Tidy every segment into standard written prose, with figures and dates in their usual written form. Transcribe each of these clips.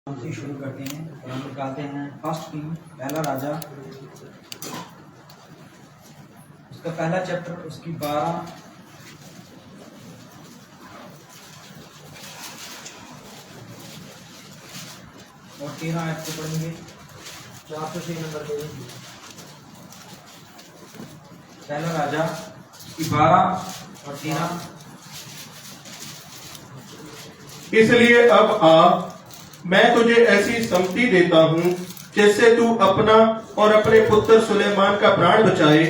से शुरू करते हैं और हम निकालते हैं फर्स्ट किंग, पहला राजा, उसका पहला चैप्टर, उसकी 12 और 13 आयत को पढ़ेंगे। 406 नंबर पे पहला राजा, उसकी 12 और 13। इसलिए अब आ, मैं तुझे ऐसी सम्मति देता हूँ जिससे तू अपना और अपने पुत्र सुलेमान का प्राण बचाए।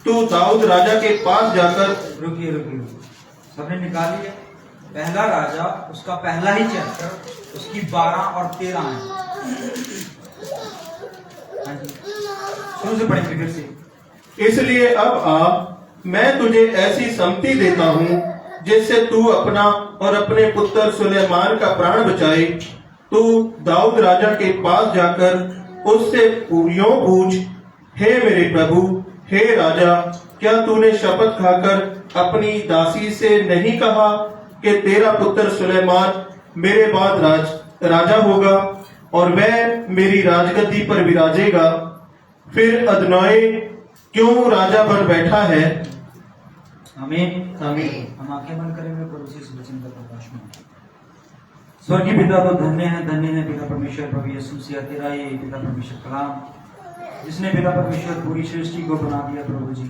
तू दाऊद राजा के पास जाकर रुकिए, सबने निकाल लिया। पहला राजा, उसका पहला ही चैप्टर, उसकी 12 और 13 है। हाँ जी, शुरू से पढ़ेंगे फिर से। इसलिए अब आ, मैं तुझे ऐसी सम्मति देता हूँ जिससे तू अपना और अपने पुत्र सुलेमान का प्राण बचाए। तू दाऊद राजा के पास जाकर उससे यूं पूछ, हे मेरे प्रभु, हे राजा, क्या तूने शपथ खाकर अपनी दासी से नहीं कहा कि तेरा पुत्र सुलेमान मेरे बाद राजा होगा और वह मेरी राजगद्दी पर विराजेगा? फिर अदनोए क्यों राजा बन बैठा है? आमीन आमीन। हम आंखें बंद करेंगे, प्रभु से इस वचन का प्रकाश में। स्वर्गीय पिता, तो धन्य है पिता परमेश्वर, प्रभु यीशु मसीह, तेरा ये पिता परमेश्वर कलाम, जिसने पिता परमेश्वर पूरी सृष्टि को बना दिया प्रभु जी।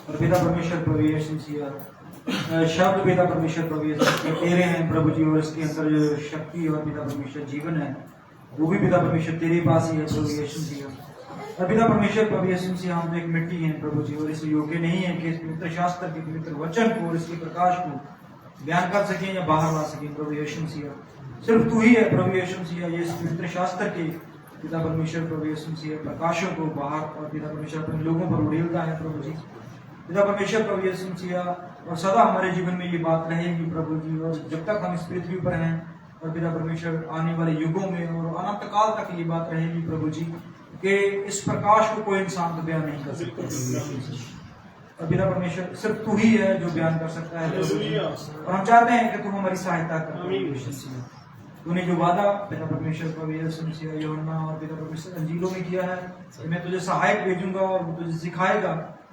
और पिता परमेश्वर प्रभु यीशु मसीह शब्द पिता परमेश्वर प्रभु यीशु मसीह तेरे हैं प्रभु जी, और इसके अंदर जो शक्ति और पिता परमेश्वर जीवन है वो भी पिता परमेश्वर तेरे पास ही है प्रभु यीशु मसीह। और पिता परमेश्वर प्रभु यीशु मसीह, हम तो एक मिट्टी हैं प्रभु जी, और इस योग्य नहीं है कि इस पवित्र शास्त्र के पवित्र वचन को और इसके प्रकाश को बयान कर सकें या बाहर ला सकें प्रभु यीशु मसीह। सिर्फ तू ही है प्रभु यीशु मसीह, ये इस पवित्र शास्त्र के पिता परमेश्वर प्रभु यीशु मसीह प्रकाशों को बाहर और पिता परमेश्वर अपने लोगों पर उड़ेलता है प्रभु जी। पिता परमेश्वर प्रभु यीशु मसीह, और सदा हमारे जीवन में ये बात रहेगी प्रभु जी, और जब तक हम इस पृथ्वी पर हैं, और पिता परमेश्वर आने वाले युगों में और अनंत काल तक ये बात रहेगी प्रभु जी, कि इस प्रकाश को कोई इंसान तो बयान नहीं कर सकता। और पिता परमेश्वर, सिर्फ तू ही है जो बयान कर सकता है प्रभु जी, और हम चाहते हैं कि तू हमारी सहायता कर। तूने जो वादा पिता परमेश्वर प्रभु यीशु मसीह यूहन्ना और पिता परमेश्वर अंजीलों में किया है कि मैं तुझे सहायक भेजूंगा और तुझे सिखाएगा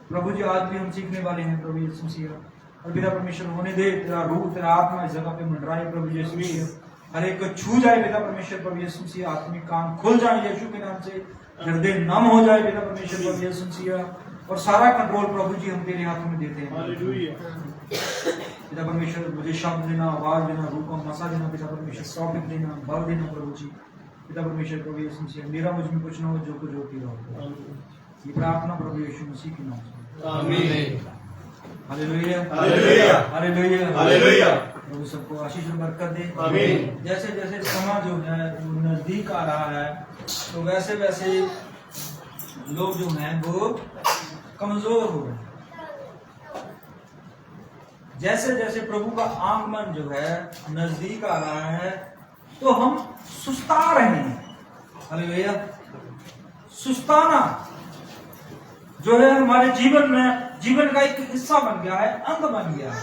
प्रभु जी, आज भी हम सीखने वाले हैं प्रभु यीशु मसीह। और पिता परमेश्वर, होने दे तेरा रूह, तेरा आत्मा इस जगह पे मंडराए प्रभु यीशु मसीह, हर एक को छू जाए पिता परमेश्वर प्रभु यीशु मसीह, आत्मिक कान खुल जाए यीशु के नाम से, हृदय नम हो जाए पिता परमेश्वर प्रभु यीशु मसीह, और सारा कंट्रोल प्रभु जी हम तेरे हाथों में देते हैं पिता परमेश्वर। मुझे शब्द देना, आवाज देना, रूप में मसा देना पिता परमेश्वर, टॉपिक देना, बल देना प्रभु जी। पिता परमेश्वर प्रभु यीशु मसीह, मेरा मुझ में कुछ ना हो, जो कुछ हो तेरा हो। ये प्रार्थना प्रभु यीशु मसीह के नाम से, आमीन। हालेलुया हालेलुया हालेलुया हालेलुया। प्रभु सबको आशीष और बरकत दे, आमीन। जैसे जैसे समय जो है वो नजदीक आ रहा है, तो वैसे वैसे लोग जो हैं वो कमजोर हो रहे हैं। जैसे जैसे प्रभु का आगमन जो है नजदीक आ रहा है, तो हम सुस्ता रहे हैं। हालेलुया। सुस्ताना जो है हमारे जीवन में, जीवन का एक हिस्सा बन गया है, अंग बन गया है।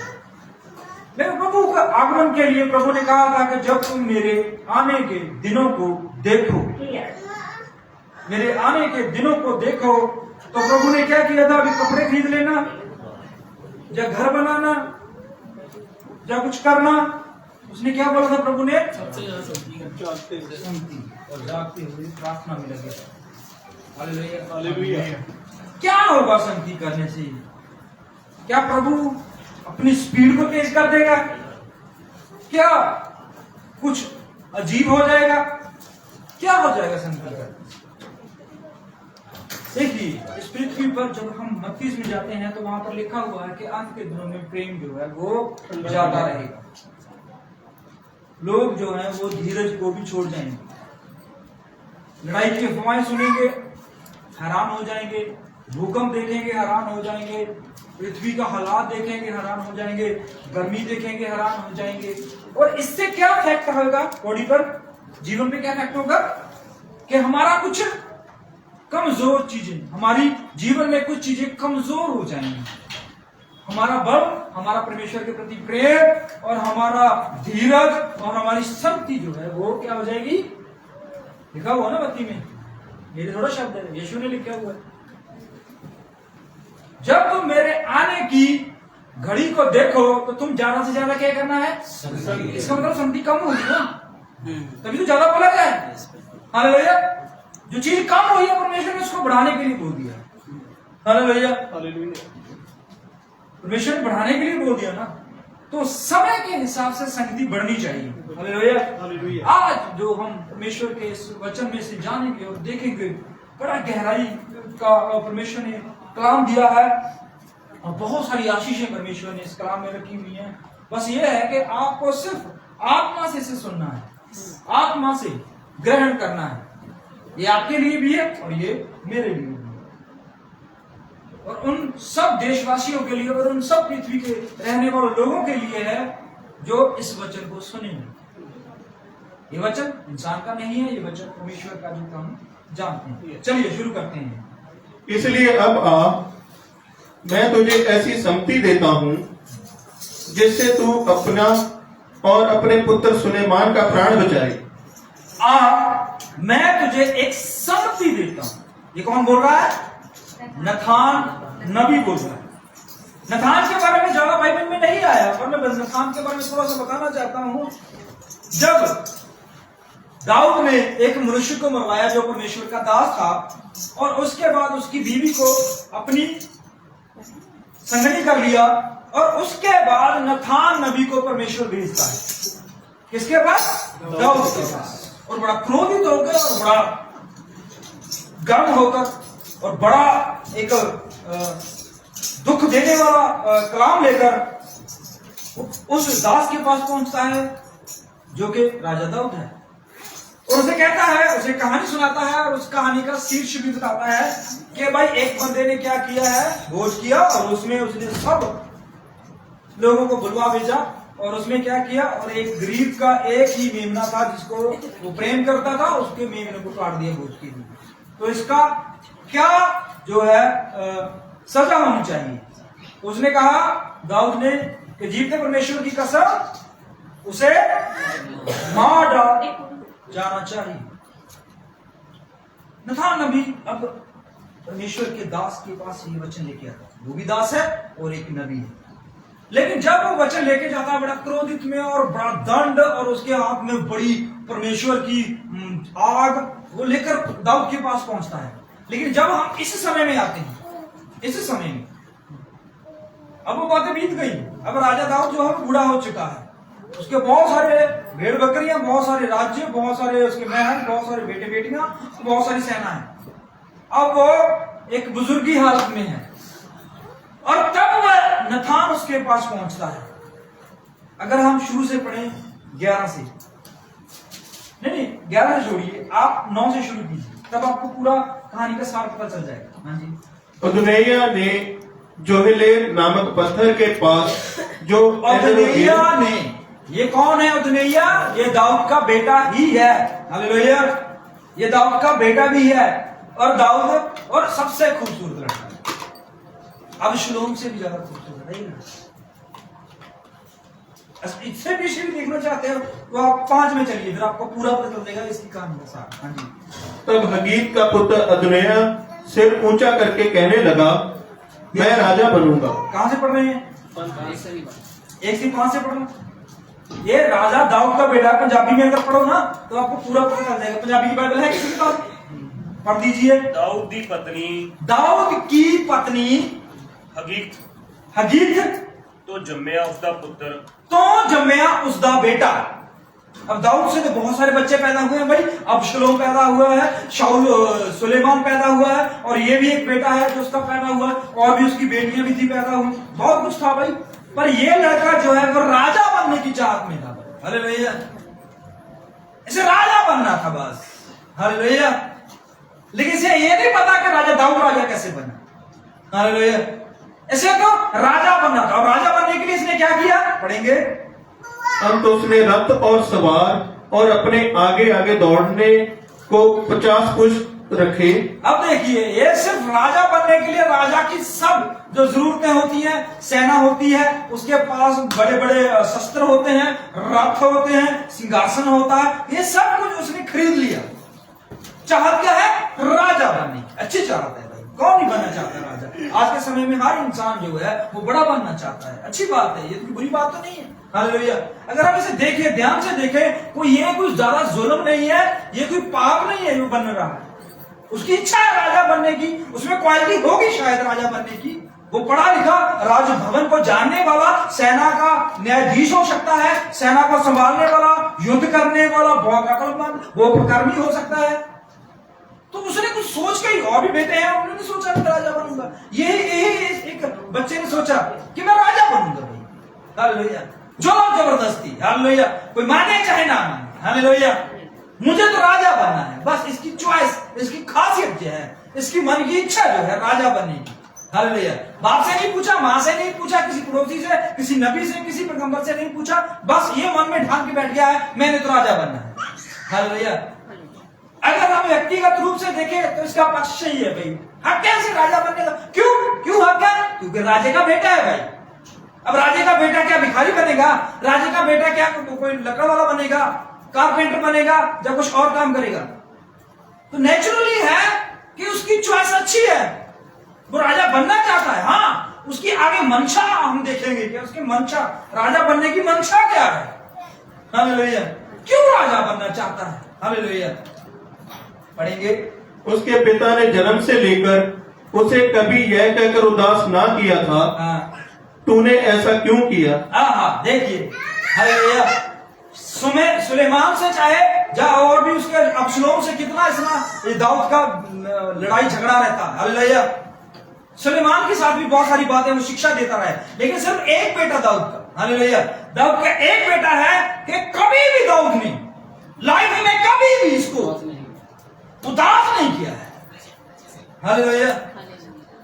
लेकिन प्रभु का आगमन के लिए प्रभु ने कहा था कि जब तुम मेरे आने के दिनों को देखो, मेरे आने के दिनों को देखो, तो प्रभु ने क्या किया था? अभी कपड़े खरीद लेना, या घर बनाना, या कुछ करना। उसने क्या बोला था प्रभु ने? शांति और जागते हुए प्रार्थना में लगे। हालेलुया। क्या होगा शांति करने से? क्या प्रभु अपनी स्पीड को तेज कर देगा? क्या कुछ अजीब हो जाएगा? क्या हो जाएगा शांति करने से? देखिए, इस पृथ्वी पर जब हम मत्ती में जाते हैं तो वहां पर लिखा हुआ है कि अंत के दिनों में प्रेम जो है वो ज्यादा रहेगा। लोग जो है वो धीरज को भी छोड़ जाएंगे, लड़ाई की अफवाहें सुनेंगे, हैरान हो जाएंगे, भूकंप देखेंगे, हैरान हो जाएंगे, पृथ्वी का हालात देखेंगे, हैरान हो जाएंगे, गर्मी देखेंगे, हैरान हो जाएंगे। और इससे क्या इफेक्ट होगा बॉडी पर, जीवन पे क्या इफेक्ट होगा? कि हमारा कुछ कमजोर चीजें, हमारी जीवन में कुछ चीजें कमजोर हो जाएंगी। हमारा बल, हमारा परमेश्वर के प्रति प्रेम और हमारा धीरज और हमारी शक्ति जो है वो क्या हो जाएगी? लिखा हुआ ना बत्ती में, मेरे थोड़ा शब्द है, यीशु ने लिखा हुआ है। जब तुम मेरे आने की घड़ी को देखो तो तुम ज्यादा से ज्यादा क्या करना है? इसका मतलब संगति कम होगी ना, तभी तो ज्यादा बोला गया है। हालेलुया। जो चीज कम हुई है परमेश्वर ने उसको बढ़ाने के लिए बोल दिया। हालेलुया। परमेश्वर ने बढ़ाने के लिए बोल दिया ना, तो समय के हिसाब से संगति बढ़नी चाहिए। हालेलुया। आज जो हम परमेश्वर के इस वचन में से जानेंगे और देखेंगे, बड़ा गहराई का परमेश्वर ने कलाम दिया है और बहुत सारी आशीषें परमेश्वर ने इस कलाम में रखी हुई हैं। बस ये है कि आपको सिर्फ आत्मा से इसे सुनना है, आत्मा से ग्रहण करना है। ये आपके लिए भी है और ये मेरे लिए भी है, और उन सब देशवासियों के लिए और उन सब पृथ्वी के रहने वाले लोगों के लिए है जो इस वचन को सुनेंगे। ये वचन इंसान का नहीं है, ये वचन परमेश्वर का, जो हम जानते हैं। चलिए शुरू करते हैं। इसलिए अब आ, मैं तुझे ऐसी सम्मति देता हूं जिससे तू अपना और अपने पुत्र सुलेमान का प्राण बचाए। मैं तुझे एक सम्मति देता हूं। ये कौन बोल रहा है? नथान नबी बोल रहा है। नथान के बारे में ज्यादा बाइबल में नहीं आया, पर मैं नथान के बारे में थोड़ा सा बताना चाहता हूं। जब दाऊद ने एक मनुष्य को मरवाया जो परमेश्वर का दास था, और उसके बाद उसकी बीवी को अपनी संगति कर लिया, और उसके बाद नथान नबी को परमेश्वर भेजता है। किसके पास? दाऊद के पास। और बड़ा क्रोधित होकर और बड़ा गर्म होकर और बड़ा एक दुख देने वाला कलाम लेकर उस दास के पास पहुंचता है जो कि राजा दाऊद है, और उसे कहता है, उसे कहानी सुनाता है, और उस कहानी का शीर्ष भी बताता है कि भाई एक बंदे ने क्या किया है, भोज किया, और उसने सब लोगों को बुलवा भेजा, और उसमें क्या किया, और एक गरीब का एक ही मेमना था जिसको वो प्रेम करता था, उसके मेमने को काट दिया भोज के लिए। तो इसका क्या जो है सजा होनी चाहिए? उसने कहा, दाऊद ने, कि जीवते परमेश्वर की कसम, उसे मार डाल जाना चाहिए। नथान नबी अब परमेश्वर के दास के पास ये वचन लेके आता है। वो भी दास है और एक नबी है, लेकिन जब वो वचन लेके जाता है बड़ा क्रोधित में और बड़ा दंड, और उसके हाथ में बड़ी परमेश्वर की आग, वो लेकर दाऊद के पास पहुंचता है। लेकिन जब हम इस समय में आते हैं, इस समय में अब वो बातें बीत गई। अब राजा दाऊद जो है बूढ़ा हो चुका है, उसके बहुत सारे भेड़ बकरियां, बहुत सारे राज्य, बहुत सारे उसके महल, बहुत सारे बेटे बेटियां, बहुत सारी सेना है। अब वो एक बुजुर्गी हालत में है, और तब वह नथान उसके पास पहुंचता है। अगर हम शुरू से पढ़ें 11 से, नहीं 11 से छोड़िए, आप 9 से शुरू कीजिए, तब आपको पूरा कहानी का सार पता चल जाएगा। हाँ जी। अदुनैया ने जोहेलेर नामक पत्थर के पास, जो अदुनैया ने, ये कौन है अदुनैया? ये दाऊद का बेटा ही है। हालेलुया। ये दाऊद का बेटा भी है, और दाऊद और सबसे खूबसूरत लड़का है। अब शुलोम से भी ज्यादा खूबसूरत है ना। इससे भी देखना चाहते हो तो आप 5 में चलिए, फिर आपको पूरा पता चल जाएगा इसकी कहानी का सार। हाँ जी। तब हगीत का पुत्र अदुनैया सिर ऊंचा करके कहने लगा, मैं राजा बनूंगा। कहां से पढ़ रहे हैं? 1 से 5 से पढ़ो। ये राजा दाऊद का बेटा, पंजाबी में अगर पढ़ो ना तो आपको पूरा पता चल जाएगा। पंजाबी की बाइबल है किसी के पास? पढ़ दीजिए। दाऊद की पत्नी, दाऊद की पत्नी हगीत तो जम्मया उसका पुत्र, तो जम्मया उसका बेटा। अब दाऊद से तो बहुत सारे बच्चे पैदा हुए हैं भाई। अबशलोम पैदा हुआ है, शाऊल, सुलेमान पैदा हुआ है, और ये भी एक बेटा है जो उसका पैदा हुआ है, और भी उसकी बेटियां भी थी पैदा हुई, बहुत कुछ था भाई। पर ये लड़का जो है वो राजा बनने की चाहत में था। हालेलुया। इसे राजा बनना था बस। हालेलुया। लेकिन इसे ये नहीं पता कि राजा दाऊद राजा कैसे बना। हालेलुया। इसे तो राजा बनना था, और राजा बनने के लिए इसने क्या किया, पढ़ेंगे। अब तो उसने रथ और सवार और अपने आगे आगे दौड़ने को 50 पुरुष रखे। अब देखिए, ये सिर्फ राजा बनने के लिए राजा की सब जो जरूरतें होती हैं, सेना होती है, उसके पास बड़े बड़े शस्त्र होते हैं, रथ होते हैं, सिंहासन होता है, ये सब कुछ उसने खरीद लिया। अच्छे चाहता है भाई, कौन नहीं बनना चाहता है राजा। आज के समय में हर इंसान जो है वो बड़ा बनना चाहता है, अच्छी बात है, ये तो बुरी बात तो नहीं है। हालेलुया। अगर हम इसे देखें, ध्यान से देखें, कोई ये कोई ज्यादा जुल्म नहीं है, ये कोई पाप नहीं है जो बन रहा है। उसकी इच्छा है राजा बनने की, उसमें क्वालिटी होगी शायद राजा बनने की। वो पढ़ा लिखा, राजभवन को जानने वाला, सेना का न्यायाधीश हो सकता है, सेना को संभालने वाला, युद्ध करने वाला, बहुत अक्लमंद, वो उपकर्मी हो सकता है। तो उसने कुछ सोच के ही, और भी बेटे हैं, उन्होंने सोचा मैं राजा बनूंगा। यही एक बच्चे ने सोचा कि मैं राजा बनूंगा भाई। हालेलुया। जोर जबरदस्ती, हालेलुया, कोई माने चाहे ना माने, हालेलुया, मुझे तो राजा बनना है, बस इसकी चॉइस, इसकी खासियत जो है, इसकी मन की इच्छा जो है राजा बनने की। हालेलुया। बाप से नहीं पूछा, माँ से नहीं पूछा, किसी पड़ोसी से, किसी नबी से, किसी पैगंबर से नहीं पूछा, बस ये मन में ढांक के बैठ गया है मैंने तो राजा बनना है। हालेलुया। अगर हम व्यक्तिगत रूप से देखें तो इसका पक्ष सही है भाई, हक कैसे राजा बनने का, क्यों हक है? क्योंकि राजे का बेटा है भाई। अब राजे का बेटा क्या भिखारी बनेगा? राजे का बेटा क्या कोई लकड़ वाला बनेगा, कारपेंटर बनेगा, या कुछ और काम करेगा? तो नेचुरली है कि उसकी चॉइस अच्छी है, वो राजा बनना चाहता है। हाँ, उसकी आगे मंशा हम देखेंगे कि उसकी मंशा, राजा बनने की मंशा क्या है। हालेलुया। क्यों राजा बनना चाहता है? हालेलुया। पढ़ेंगे। उसके पिता ने जन्म से लेकर उसे कभी यह कहकर उदास ना किया था, तूने ऐसा क्यों किया? देखिए, हालेलुया। सुलेमान से चाहे या और भी उसके अबशलोम से कितना इसना दाऊद का लड़ाई झगड़ा रहता है। हालेलुया। सुलेमान के साथ भी बहुत सारी बातें वो शिक्षा देता रहा है, लेकिन सिर्फ एक बेटा दाऊद का, हालेलुया, दाऊद का एक बेटा है कि कभी भी दाऊद ने लाइफ में कभी भी इसको उदास नहीं किया है। हालेलुया।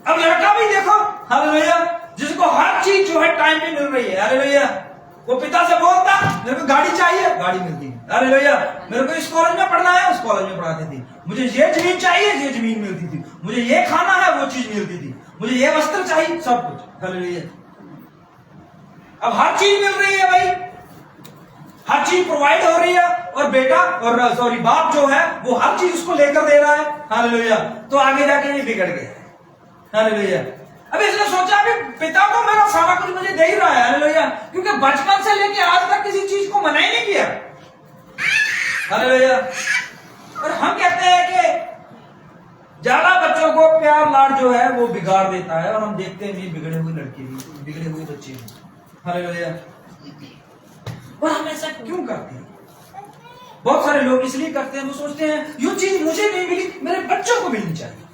अब लड़का भी देखो, हालेलुया, जिसको हर चीज जो है टाइम पे मिल रही है। हालेलुया। वो पिता से बोलता मेरे को गाड़ी चाहिए, गाड़ी मिलती है। हालेलुया। मेरे को इस कॉलेज में पढ़ना है, उस कॉलेज में पढ़ाते थे। मुझे ये जमीन चाहिए, ये जमीन मिलती थी। मुझे ये खाना है, वो चीज मिलती थी। मुझे ये वस्त्र चाहिए, सब कुछ। हालेलुया। अब हर चीज मिल रही है भाई, हर चीज प्रोवाइड हो रही है, और बेटा और सॉरी बाप जो है वो हर चीज उसको लेकर दे रहा है। हालेलुया। तो आगे जाके ये बिगड़ गया। हालेलुया। अब इसने सोचा अभी पिता को मेरा सारा कुछ मुझे दे ही रहा है। हालेलुया। क्योंकि बचपन से लेके आज तक किसी चीज को मना ही नहीं किया। हालेलुया। और हम कहते हैं कि ज्यादा बच्चों को प्यार लाड जो है वो बिगाड़ देता है, और हम देखते हैं नहीं बिगड़े हुए लड़के भी, बिगड़े हुए बच्चे भी। हालेलुया। और हम ऐसा क्यों करते हैं? बहुत सारे लोग इसलिए करते हैं, वो सोचते हैं ये चीज मुझे नहीं मिली, मेरे बच्चों को मिलनी चाहिए।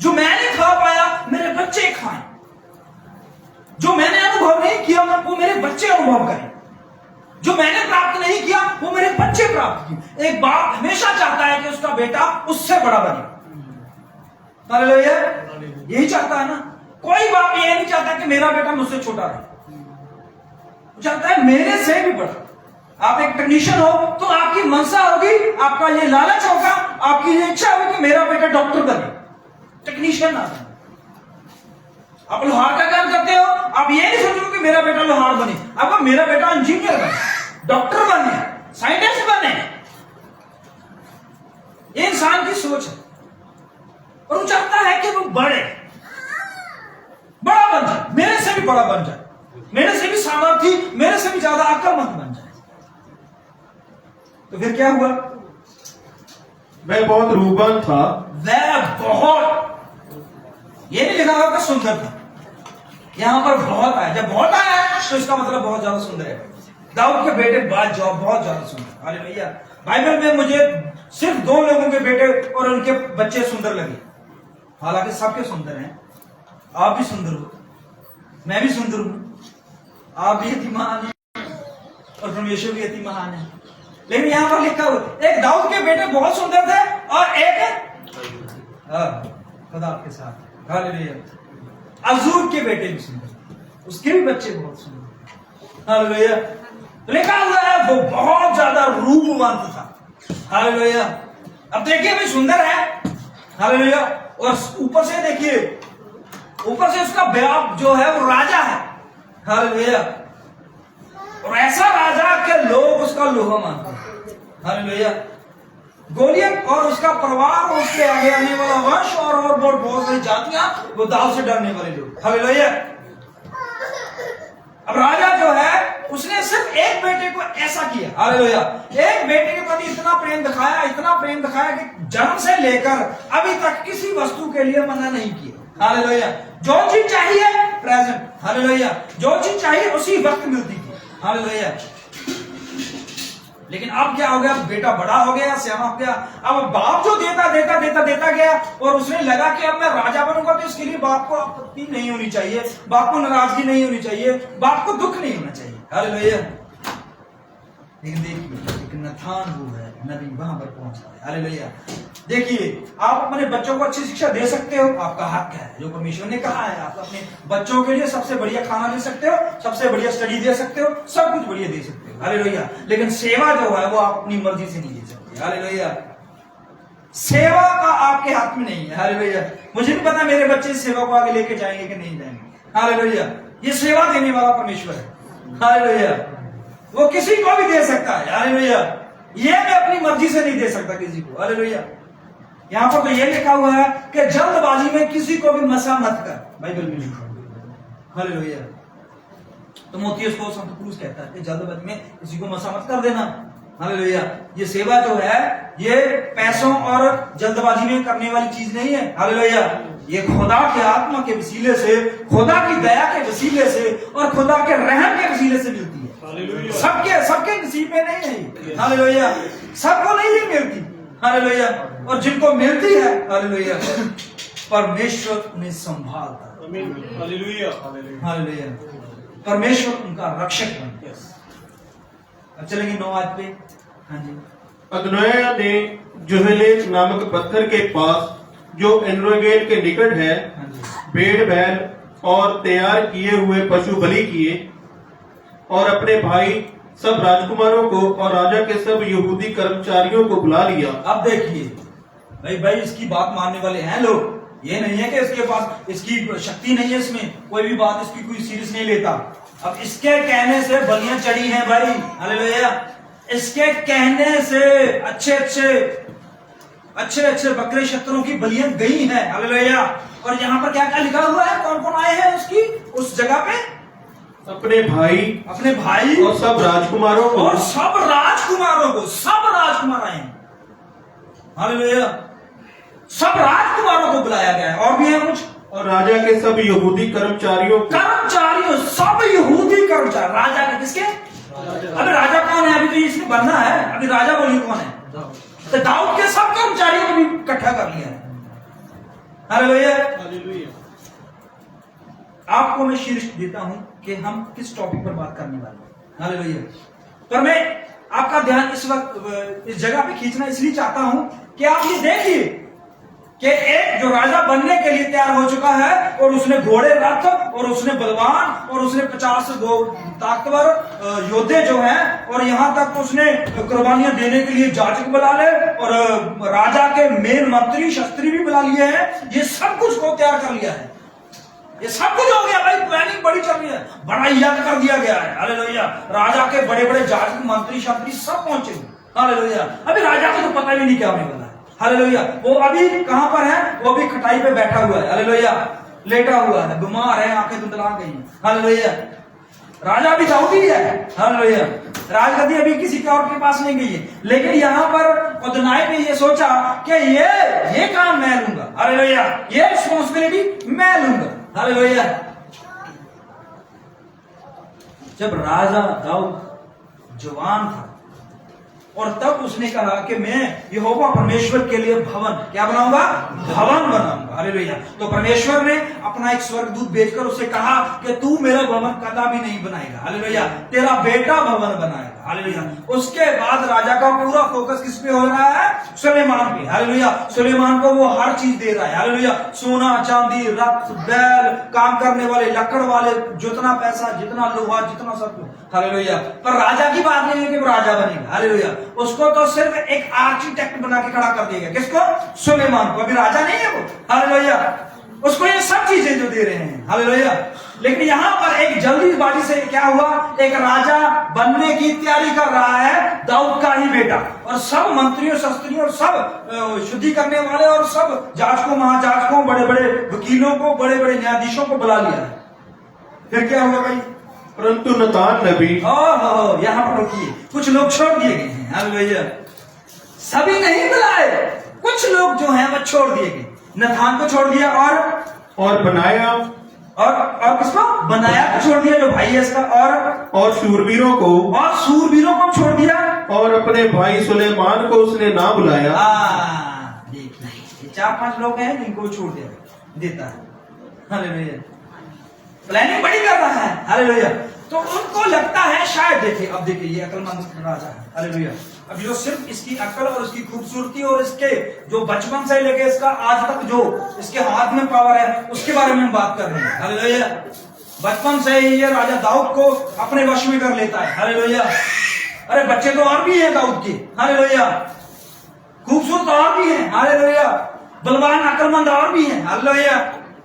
जो मैंने खा पाया मेरे बच्चे खाएं, जो मैंने अनुभव नहीं किया वो मेरे बच्चे अनुभव करें, जो मैंने प्राप्त नहीं किया वो मेरे बच्चे प्राप्त किए। एक बाप हमेशा चाहता है कि उसका बेटा उससे बड़ा बने। हालेलुया। यही चाहता है ना। कोई बाप ये नहीं चाहता कि मेरा बेटा मुझसे छोटा रहे, चाहता है मेरे से भी बड़ा। आप एक टेक्नीशियन हो तो आपकी मनसा होगी, आपका ये लालच होगा, आपकी ये इच्छा होगी कि मेरा बेटा डॉक्टर बने, टेक्नीशियन ना बने। आप लोहार का काम करते हो, आप ये नहीं सोचोगे कि मेरा बेटा लोहार बने, आपका मेरा बेटा इंजीनियर बने, डॉक्टर बने, साइंटिस्ट बने। ये इंसान की सोच है, और वो चाहता है कि वो बड़ा बन जाए, मेरे से भी बड़ा बन जाए, मेरे से भी सामर्थी, मेरे से भी ज्यादा अक्लमंद बन जाए। तो फिर क्या हुआ? मैं बहुत रूबन था, वह बहुत, ये नहीं लिखा होगा सुंदर था, यहां पर बहुत आया। जब बहुत आया तो इसका मतलब बहुत ज्यादा सुंदर है। दाऊद के बेटे बहुत ज्यादा सुंदर। हालेलुया। बाइबल में मुझे सिर्फ 2 लोगों के बेटे और उनके बच्चे सुंदर लगे, हालांकि सबके सुंदर हैं। आप भी सुंदर हो, मैं भी सुंदर हूं, आप भी अति महान हैं, और परमेश्वर भी अति महान है। लेकिन यहां पर लिखा हुआ एक दाऊद के बेटे बहुत सुंदर थे, और एक खुदा आपके साथ। हालेलुया। अजूर के बेटे भी सुंदर, उसके भी बच्चे बहुत सुंदर। हालेलुया। लिखा हुआ है वो बहुत ज्यादा रूपवंत था। हालेलुया। अब देखिए भाई सुंदर है, हालेलुया, और ऊपर से देखिए, ऊपर से उसका बाप जो है वो राजा है। हालेलुया। और ऐसा राजा के लोग उसका लोहा मानते हैं। हालेलुया। गोलियत और उसका परिवार और उसके आगे आने वाला वंश और बहुत सारी जातियां वो दाऊद से डरने वाले लोग। हालेलुया। अब राजा जो है उसने सिर्फ एक बेटे को ऐसा किया, हालेलुया, एक बेटे के प्रति इतना प्रेम दिखाया कि जन्म से लेकर अभी तक किसी वस्तु के लिए मना नहीं किया। हालेलुया। जो चीज चाहिए प्रेजेंट, हालेलुया, जो चीज चाहिए उसी वक्त मिलती थी। हालेलुया। लेकिन अब क्या हो गया, बेटा बड़ा हो गया, सियाना हो गया, अब बाप जो देता गया और उसने लगा कि अब मैं राजा बनूंगा तो इसके लिए बाप को आपत्ति नहीं होनी चाहिए, बाप को नाराजगी नहीं होनी चाहिए, बाप को दुख नहीं होना चाहिए। हालेलुया। लेकिन देखिए एक नथान वो है, नबी वहां पर पहुंचा है। हालेलुया। देखिए आप अपने बच्चों को अच्छी शिक्षा दे सकते हो, आपका हक है, जो परमेश्वर ने कहा है। आप अपने बच्चों के लिए सबसे बढ़िया खाना दे सकते हो, सबसे बढ़िया स्टडी दे सकते हो, सब कुछ बढ़िया दे सकते हो। हालेलुया। लेकिन सेवा जो है वो आप अपनी मर्जी से नहीं दे सकते। हालेलुया। सेवा का आपके हाथ में नहीं है। हालेलुया। मुझे नहीं पता मेरे बच्चे सेवा को आगे लेके जाएंगे कि नहीं जाएंगे। हालेलुया। ये सेवा देने वाला परमेश्वर है। हालेलुया। वो किसी को भी दे सकता है। हालेलुया। ये मैं अपनी मर्जी से नहीं दे सकता किसी को। हालेलुया। यहां पर तो ये लिखा हुआ है कि जल्दबाजी में किसी को भी मसा मत कर, बाइबल में लिखा हुआ। हालेलुया। तो मोतीयस को संत पौलुस कहता है कि जल्दबाजी में किसी को मसा मत कर देना। हालेलुया। ये सेवा जो है ये पैसों और जल्दबाजी में करने वाली चीज नहीं है। हालेलुया। ये खुदा के आत्मा के वसीले से, खुदा की दया के वसीले से और खुदा के रहम के वसीले से मिलती है। सबके नसीब में नहीं है। हालेलुया। सबको नहीं ये मिलती। हालेलुया। और जिनको मिलती है, हालेलुया, परमेश्वर उन्हें संभालता है। हालेलुया। हालेलुया। परमेश्वर उनका रक्षक बनता है। अब चलेंगे 9 आयत पे। हाँ जी। अदोनिय्याह ने जोहेलेत नामक पत्थर के पास जो एनरोगेल के निकट है भेड़ बैल और तैयार किए हुए पशु बलि किए और अपने भाई सब राजकुमारों को और राजा के सब यहूदी कर्मचारियों को बुला लिया। अब देखिए भाई इसकी बात मानने वाले हैं लोग, ये नहीं है कि इसके पास इसकी शक्ति नहीं है, इसमें कोई भी बात इसकी कोई सीरियस नहीं लेता। अब इसके कहने से बलियां चढ़ी हैं भाई। हालेलुया। इसके कहने से अच्छे बकरे शत्रुओं की बलियां गई हैं। हालेलुया। और यहाँ पर क्या क्या लिखा हुआ है, कौन कौन आए हैं उसकी उस जगह पे? अपने भाई और सब राजकुमारों को, सब राजकुमार आए हैं। हालेलुया। सब राजकुमारों को बुलाया गया है। और भी है कुछ, और राजा के सब यहूदी कर्मचारियों सब यहूदी कर्मचारी। राजा के किसके? अभी राजा कौन है? अभी तो इसमें बनना है। अभी राजा बोलिए कौन है? तो दाऊद के सब कर्मचारियों को भी इकट्ठा कर लिया है। हालेलुया। आपको मैं शीर्ष देता हूं कि हम किस टॉपिक पर बात करने वाले हैं। हालेलुया। पर मैं आपका ध्यान इस वक्त इस जगह पे खींचना इसलिए चाहता हूं कि आप ये देखिए कि एक जो राजा बनने के लिए तैयार हो चुका है और उसने घोड़े रथ और उसने बलवान और उसने 50 ताकतवर योद्धे जो हैं और यहां तक उसने कुर्बानियां देने के लिए जाजक बुला ले और राजा के मेन मंत्री शस्त्री भी बुला लिए हैं। ये सब कुछ को तैयार कर लिया है। ये सब कुछ हो गया भाई। प्लानिंग बड़ी चल रही है, बड़ा यज्ञ कर दिया गया है। हालेलुया। राजा के बड़े बड़े जाजक मंत्री शस्त्री सब पहुंचे। हालेलुया। अभी राजा को तो पता भी नहीं क्या होने वाला है। हालेलुया। वो अभी कहां पर है? वो अभी खटाई पे बैठा हुआ है। हालेलुया। लेटा हुआ है, बीमार है, आंखें धुंधला गई। हालेलुया। राजा भी दाऊद ही है। हालेलुया। राजगद्दी अभी किसी और के पास नहीं गई है, लेकिन यहां पर अदोनिय्याह ने ये सोचा कि ये काम मैं लूंगा। हालेलुया। ये रिस्पॉन्सिबिलिटी मैं लूंगा। हालेलुया। जब राजा दाऊद जवान था और तब उसने कहा कि मैं यहोवा परमेश्वर के लिए भवन क्या बनाऊंगा? भवन बनाऊंगा। हालेलुया। तो परमेश्वर ने अपना एक स्वर्गदूत भेजकर उसे कहा कि तू मेरा भवन कदापि नहीं बनाएगा। हालेलुया। तेरा बेटा भवन बनाएगा। हालेलुया। उसके बाद राजा का पूरा फोकस किस पे हो रहा है? सुलेमान पे। हालेलुया। सुलेमान को वो हर चीज दे रहा है। हालेलुया। सोना चांदी रथ बैल काम करने वाले लकड़ वाले जितना पैसा जितना लोहा जितना सब कुछ। हालेलुया। पर राजा की बात नहीं है कि वो राजा बनेगा। हालेलुया। उसको तो सिर्फ एक आर्किटेक्ट बना के खड़ा कर दिया गया। किसको? सुलेमान को। अभी राजा नहीं है वो। हालेलुया। उसको ये सब चीजें जो दे रहे हैं, हालेलुया। लेकिन यहां पर एक जल्दीबाजी से क्या हुआ, एक राजा बनने की तैयारी कर रहा है, दाऊद का ही बेटा, और सब मंत्रियों शास्त्रियों और सब शुद्धि करने वाले और सब जांचकों महाजांचकों बड़े बड़े वकीलों को बड़े बड़े न्यायाधीशों को बुला लिया है। फिर क्या हुआ भाई, परंतु नतान नबी यहां पर रुकिए, कुछ लोग छोड़ दिए गए हैं, हालेलुया। सभी नहीं बुलाए, कुछ लोग जो हैं वो छोड़ दिए गए। नथान को छोड़ दिया और बनाया और किसको बनाया को छोड़ दिया, जो भाई है इसका, और शूरवीरों को छोड़ दिया, और अपने भाई सुलेमान को उसने ना बुलाया। देखिए 4-5 लोग हैं जिनको छोड़ देता है, हालेलुया। प्लानिंग बड़ी कर रहा है, हालेलुया। तो उनको लगता है शायद, देखिए ये अक्लमंद राजा है, हालेलुया। अब जो सिर्फ इसकी अकल और इसकी खूबसूरती और इसके जो बचपन से लेके इसका आज तक जो इसके हाथ में पावर है, उसके बारे में हम बात कर रहे हैं, हालेलुया। बचपन से ही ये राजा दाऊद को अपने वश में कर लेता है, हालेलुया। अरे बच्चे तो और भी हैं दाऊद के, हालेलुया। खूबसूरत और भी हैं, हालेलुया। बलवान अक्लमंद और भी हैं, हालेलुया।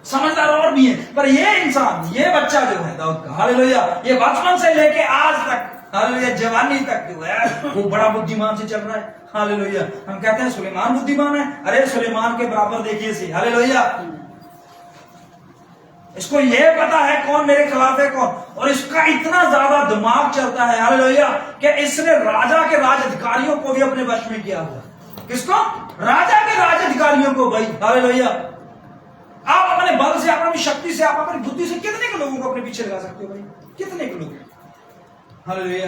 समझदार और भी है, पर ये इंसान, ये बच्चा जो है दाऊद का, हालेलुया, ये बचपन से लेके आज तक, हालेलुया, जवानी तक जो है वो बड़ा बुद्धिमान से चल रहा है, हालेलुया। हम कहते हैं सुलेमान बुद्धिमान है, अरे सुलेमान के बराबर देखिए से, हालेलुया। इसको ये पता है कौन मेरे खिलाफ है कौन, और इसका इतना ज्यादा दिमाग चलता है, हालेलुया, कि इसने राजा के राज अधिकारियों को भी अपने वश में किया हुआ। किसको? राजा के राज अधिकारियों को भाई, हालेलुया। आप अपने बल से, अपनी शक्ति से, आप अपनी बुद्धि से कितने के लोगों को अपने पीछे लगा सकते हो भाई? कितने के लोग, हालेलुया,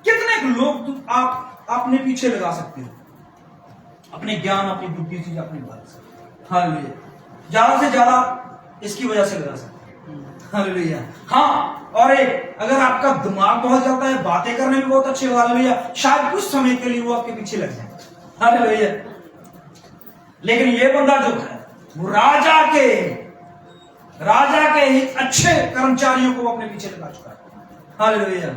कितने के लोग आप अपने पीछे लगा सकते हो अपने ज्ञान, अपनी बुद्धि से, अपने बल से, हालेलुया। ज्यादा से ज्यादा इसकी वजह से लगा सकते हैं, हालेलुया। हाँ, और एक अगर आपका दिमाग बहुत चलता है, बातें करने में बहुत अच्छे, हालेलुया, शायद कुछ समय के लिए वो आपके पीछे लग जाए, हालेलुया। लेकिन ये बंदा जो है वो राजा के ही अच्छे कर्मचारियों को अपने पीछे लगा चुका है, हालेलुया।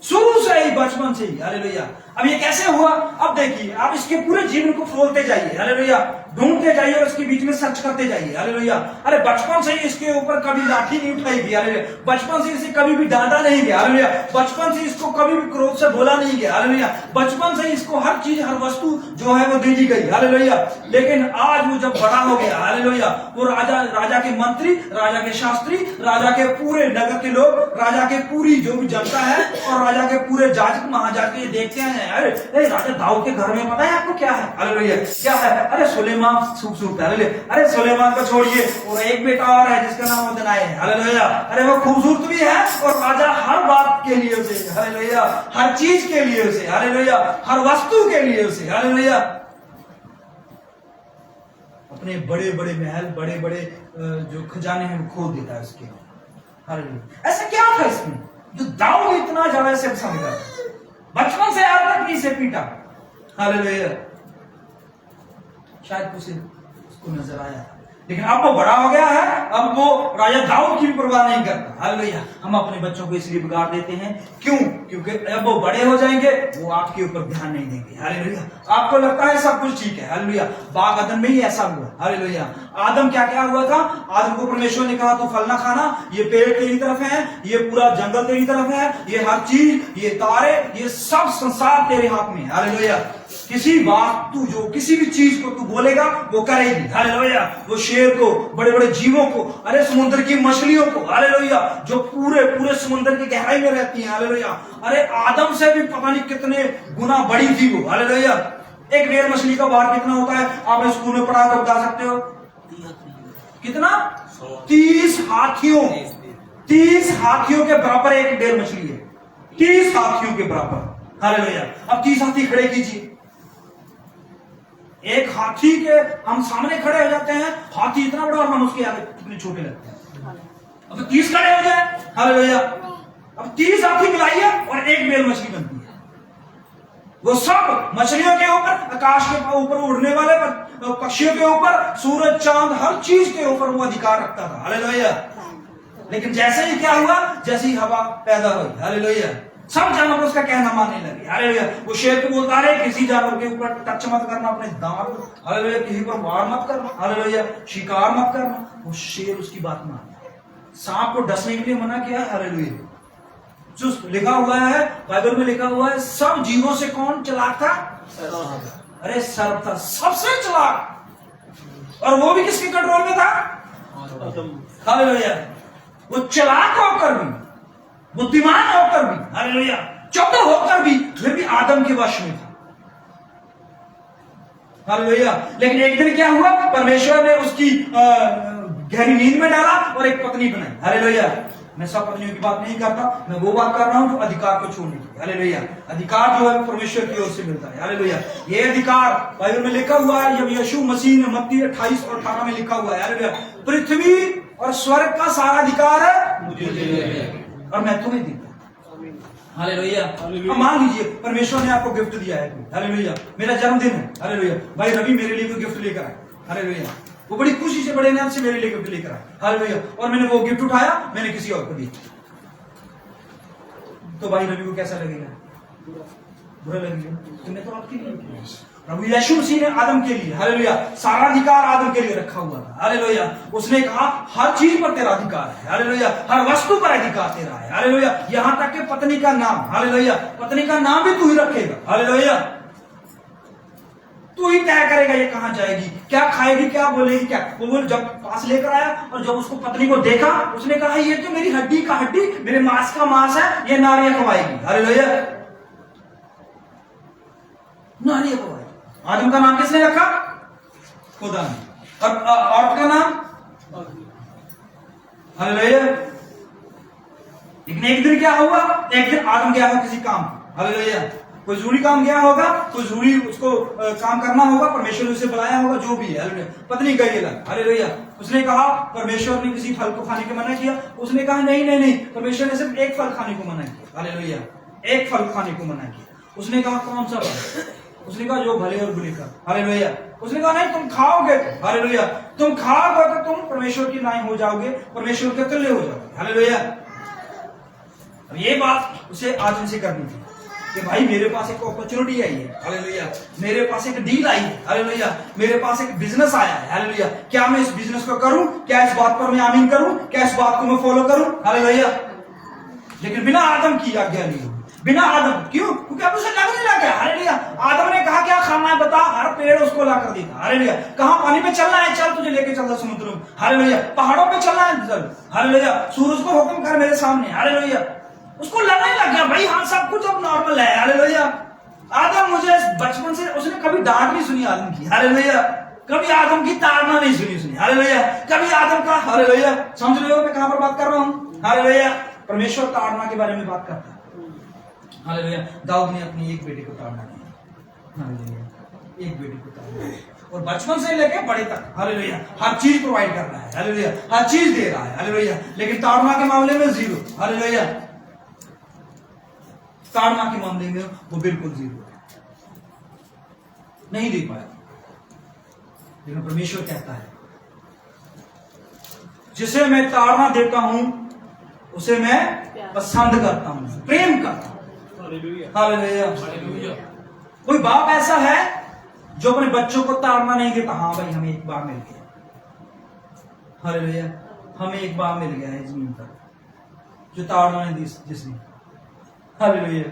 शुरू से ही, बचपन से ही, हालेलुया। अब ये कैसे हुआ? अब देखिए, आप इसके पूरे जीवन को फरोलते जाइए, हालेलुया, ढूंढते जाइए और इसके बीच में सर्च करते जाइए, हालेलुया। अरे बचपन से ही इसके ऊपर कभी लाठी नहीं उठाई गई, हालेलुया। बचपन से इसे कभी भी डांटा नहीं गया, हालेलुया। बचपन से इसको कभी भी क्रोध से बोला नहीं गया, हालेलुया। बचपन से इसको हर चीज, हर वस्तु जो है वो दे दी गई, हालेलुया। लेकिन आज वो जब बड़ा हो गया, हालेलुया, वो राजा के मंत्री, राजा के शास्त्री, राजा के पूरे नगर के लोग, राजा के पूरी जो भी जनता है और राजा के पूरे जाजक महाजाजक ये देखते हैं, अरे राजा दाऊद के घर में पता है आपको क्या है, हालेलुया, क्या है? अरे सुलेमान खूबसूरत है, अरे सुलेमान को छोड़िए, और एक बेटा और है जिसका नाम अदनाई है, हालेलुया। अरे वो खूबसूरत भी है और राजा हर बात के लिए उसे, हालेलुया, हर चीज के लिए उसे, हालेलुया, हर वस्तु के लिए उसे, हालेलुया। अपने बड़े बड़े महल, बड़े बड़े जो खजाने हैं वो खोल देता है उसके, हालेलुया। ऐसा क्या था इसमें जो दाऊद इतना ज्यादा इसे पसंद करता है? बचपन से आज तक इसे पीटा, हालेलुया। शायद कुछ उसको नजर आया, लेकिन अब वो बड़ा हो गया है, अब वो राजा दाऊद की भी परवाह नहीं करता, हालेलुया। हम अपने बच्चों को इसलिए बिगाड़ देते हैं, क्यों? क्योंकि अब वो बड़े हो जाएंगे, वो आपके ऊपर ध्यान नहीं देंगे, हालेलुया। आपको लगता है सब कुछ ठीक है, हालेलुया। बाग अदन में ही ऐसा हुआ, हालेलुया। आदम क्या क्या हुआ था? आदम को परमेश्वर ने कहा तू फल ना खाना, ये पेड़ तेरी तरफ है, ये पूरा जंगल तेरी तरफ है, ये हर चीज, ये तारे, ये सब संसार तेरे हाथ में, हालेलुया। किसी बात तू जो किसी भी चीज को तू बोलेगा वो करेगी, हालेलुया। वो शेर को, बड़े बड़े जीवों को, अरे समुद्र की मछलियों को, हालेलुया, जो पूरे पूरे समुद्र की गहराई में रहती है, हालेलुया। अरे आदम से भी पता नहीं कितने गुना बड़ी थी वो, हालेलुया। एक डेढ़ मछली का भार कितना होता है? आपने स्कूल में पढ़ा तो बता सकते हो कितना? 30 हाथियों, 30 हाथियों के बराबर एक डेढ़ मछली है, 30 हाथियों के बराबर, हालेलुया। अब 30 हाथी खड़े कीजिए, एक हाथी के हम सामने खड़े हो जाते हैं, हाथी इतना बड़ा और हम उसके आगे कितने छोटे लगते हैं। अब 30 खड़े हो जाए, हालेलुया। अब 30 हाथी मिलाइए और एक बेल मछली बनती है। वो सब मछलियों के ऊपर, आकाश के ऊपर उड़ने वाले पक्षियों के ऊपर, सूरज चांद हर चीज के ऊपर वो अधिकार रखता था, हालेलुया। लेकिन जैसे ही क्या हुआ, जैसे ही हवा पैदा हुई, हालेलुया, सब जानवर उसका कहना मानने लगे। हालेलुया। वो शेर को बोलता है किसी जानवर के ऊपर टच मत करना, अपने दांत, हालेलुया, किसी पर वार मत करना, हालेलुया, शिकार मत करना। वो शेर उसकी बात मान। सांप को डसने के लिए मना किया है, हालेलुया। जो लिखा हुआ है बाइबल में, लिखा हुआ है सब जीवों से कौन चालाक था? अरे सर्प था सबसे चालाक, और वो भी किसके कंट्रोल में था? हालेलुया। वो चालाक होकर भी, बुद्धिमान होकर भी, हालेलुया, चतुर होकर भी, फिर भी आदम के वश में था। हालेलुया। लेकिन एक दिन क्या हुआ? परमेश्वर ने उसकी गहरी नींद में डाला और एक पत्नी बनाई। हालेलुया। मैं सब पत्नियों की बात नहीं करता, मैं वो बात कर रहा हूं जो अधिकार को छोड़ने की। हालेलुया। अधिकार जो है परमेश्वर की ओर से मिलता है। हालेलुया। ये अधिकार बाइबल में लिखा हुआ है, जब यीशु मसीह ने मत्ती 28 और 18 में लिखा हुआ है, हालेलुया, पृथ्वी और स्वर्ग का सारा अधिकार है मुझे और मैं तुम्हें देता हूं। हालेलुया। अब मान लीजिए परमेश्वर ने आपको गिफ्ट दिया है, हालेलुया, मेरा जन्मदिन है, हालेलुया, भाई रवि मेरे लिए कोई गिफ्ट लेकर आए, हालेलुया, वो बड़ी खुशी से, बड़े न्याय से मेरे लिए गिफ्ट लेकर आए, हालेलुया, और मैंने वो गिफ्ट उठाया, मैंने किसी और को दिया, तो भाई रवि को कैसा लगेगा? बुरा लगेगा। तुमने तो आपके लिए किया। प्रभु यीशु मसीह ने आदम के लिए, हालेलुया, सारा अधिकार आदम के लिए रखा हुआ था। हालेलुया। उसने कहा हर चीज पर तेरा अधिकार है, हालेलुया, हर वस्तु पर अधिकार तेरा है, हालेलुया, यहां तक कि पत्नी का नाम, हालेलुया, पत्नी का नाम भी तू ही रखेगा, हालेलुया, तू ही तय करेगा ये कहां जाएगी, क्या खाएगी, क्या बोलेगी, क्या। वो बोल जब पास लेकर आया और जब उसको पत्नी को देखा, उसने कहा ये तो मेरी हड्डी का हड्डी, मेरे मांस का मांस है, ये नारियां खवाएगी, हालेलुया, नारियां खवाएगी। आदम का नाम किसने रखा? खुदा ने। और औरत का नाम? हालेलुया। लेकिन एक दिन क्या हुआ? एक दिन आदम गया हो किसी काम, हालेलुया, कोई जरूरी काम गया होगा, कोई जरूरी उसको काम करना होगा, परमेश्वर ने उसे बुलाया होगा, जो भी है, हालेलुया, पत्नी गई अलग, हालेलुया, उसने कहा परमेश्वर ने किसी फल को खाने को मना किया, उसने कहा नहीं नहीं नहीं, परमेश्वर ने सिर्फ एक फल खाने को मना किया, हालेलुया, एक फल खाने को मना किया। उसने कहा कौन सा फल? उसने कहा जो भले और बुरे का, हालेलुया। उसने कहा नहीं तुम खाओगे, हालेलुया, तुम खाओगे तो तुम परमेश्वर की नाई हो जाओगे, परमेश्वर के तुल्य हो जाओगे, हालेलुया। अब ये बात उसे आदम से करनी थी कि भाई मेरे पास एक अपॉर्चुनिटी आई है, हालेलुया, मेरे पास एक डील आई है, हालेलुया, मेरे पास एक बिजनेस आया है, हालेलुया, क्या मैं इस बिजनेस को करूं? क्या इस बात पर मैं आमीन करूं? क्या इस बात को मैं फॉलो करूं? हालेलुया। लेकिन बिना आदम की आज्ञा नहीं, बिना आदम, क्यों? क्योंकि अब उसे लगने लग गया, हालेलुया, आदम ने कहा क्या खाना है बता, हर पेड़ उसको ला कर देता, हालेलुया, कहां पानी पे चलना है चल तुझे लेके चलता समुद्र में, हालेलुया, पहाड़ों पे चलना है चल, हालेलुया, सूरज को हुक्म कर मेरे सामने, हालेलुया। उसको लगने लग गया भाई हाँ सब कुछ अब नॉर्मल है, हालेलुया। आदम मुझे बचपन से, उसने कभी डांट नहीं सुनी आदम की, हालेलुया, कभी आदम की ताड़ना नहीं सुनी, हालेलुया, कभी आदम का, हालेलुया, समझ रहे हो मैं कहां पर बात कर रहा हूं? हालेलुया। परमेश्वर ताड़ना के बारे में बात करता है, हालेलुया। दाऊद ने अपनी एक बेटे को ताड़ना किया, हालेलुया, एक बेटे को ताड़ना, और बचपन से लेके बड़े तक, हालेलुया, हर चीज प्रोवाइड कर रहा है, हालेलुया, हर चीज दे रहा है, हालेलुया, लेकिन ताड़ना के मामले में जीरो, हालेलुया, ताड़ना के मामले में वो बिल्कुल जीरो नहीं दे पाया। लेकिन परमेश्वर कहता है जिसे मैं ताड़ना देता हूं उसे मैं पसंद करता हूं, प्रेम करता हूं, हालेलुया। कोई बाप ऐसा है जो अपने बच्चों को ताड़ना नहीं देता? हाँ भाई हमें एक बार मिल गया, हालेलुया, हमें एक बार मिल गया है जमीन पर जो ताड़ना नहीं दी जिसने, हालेलुया।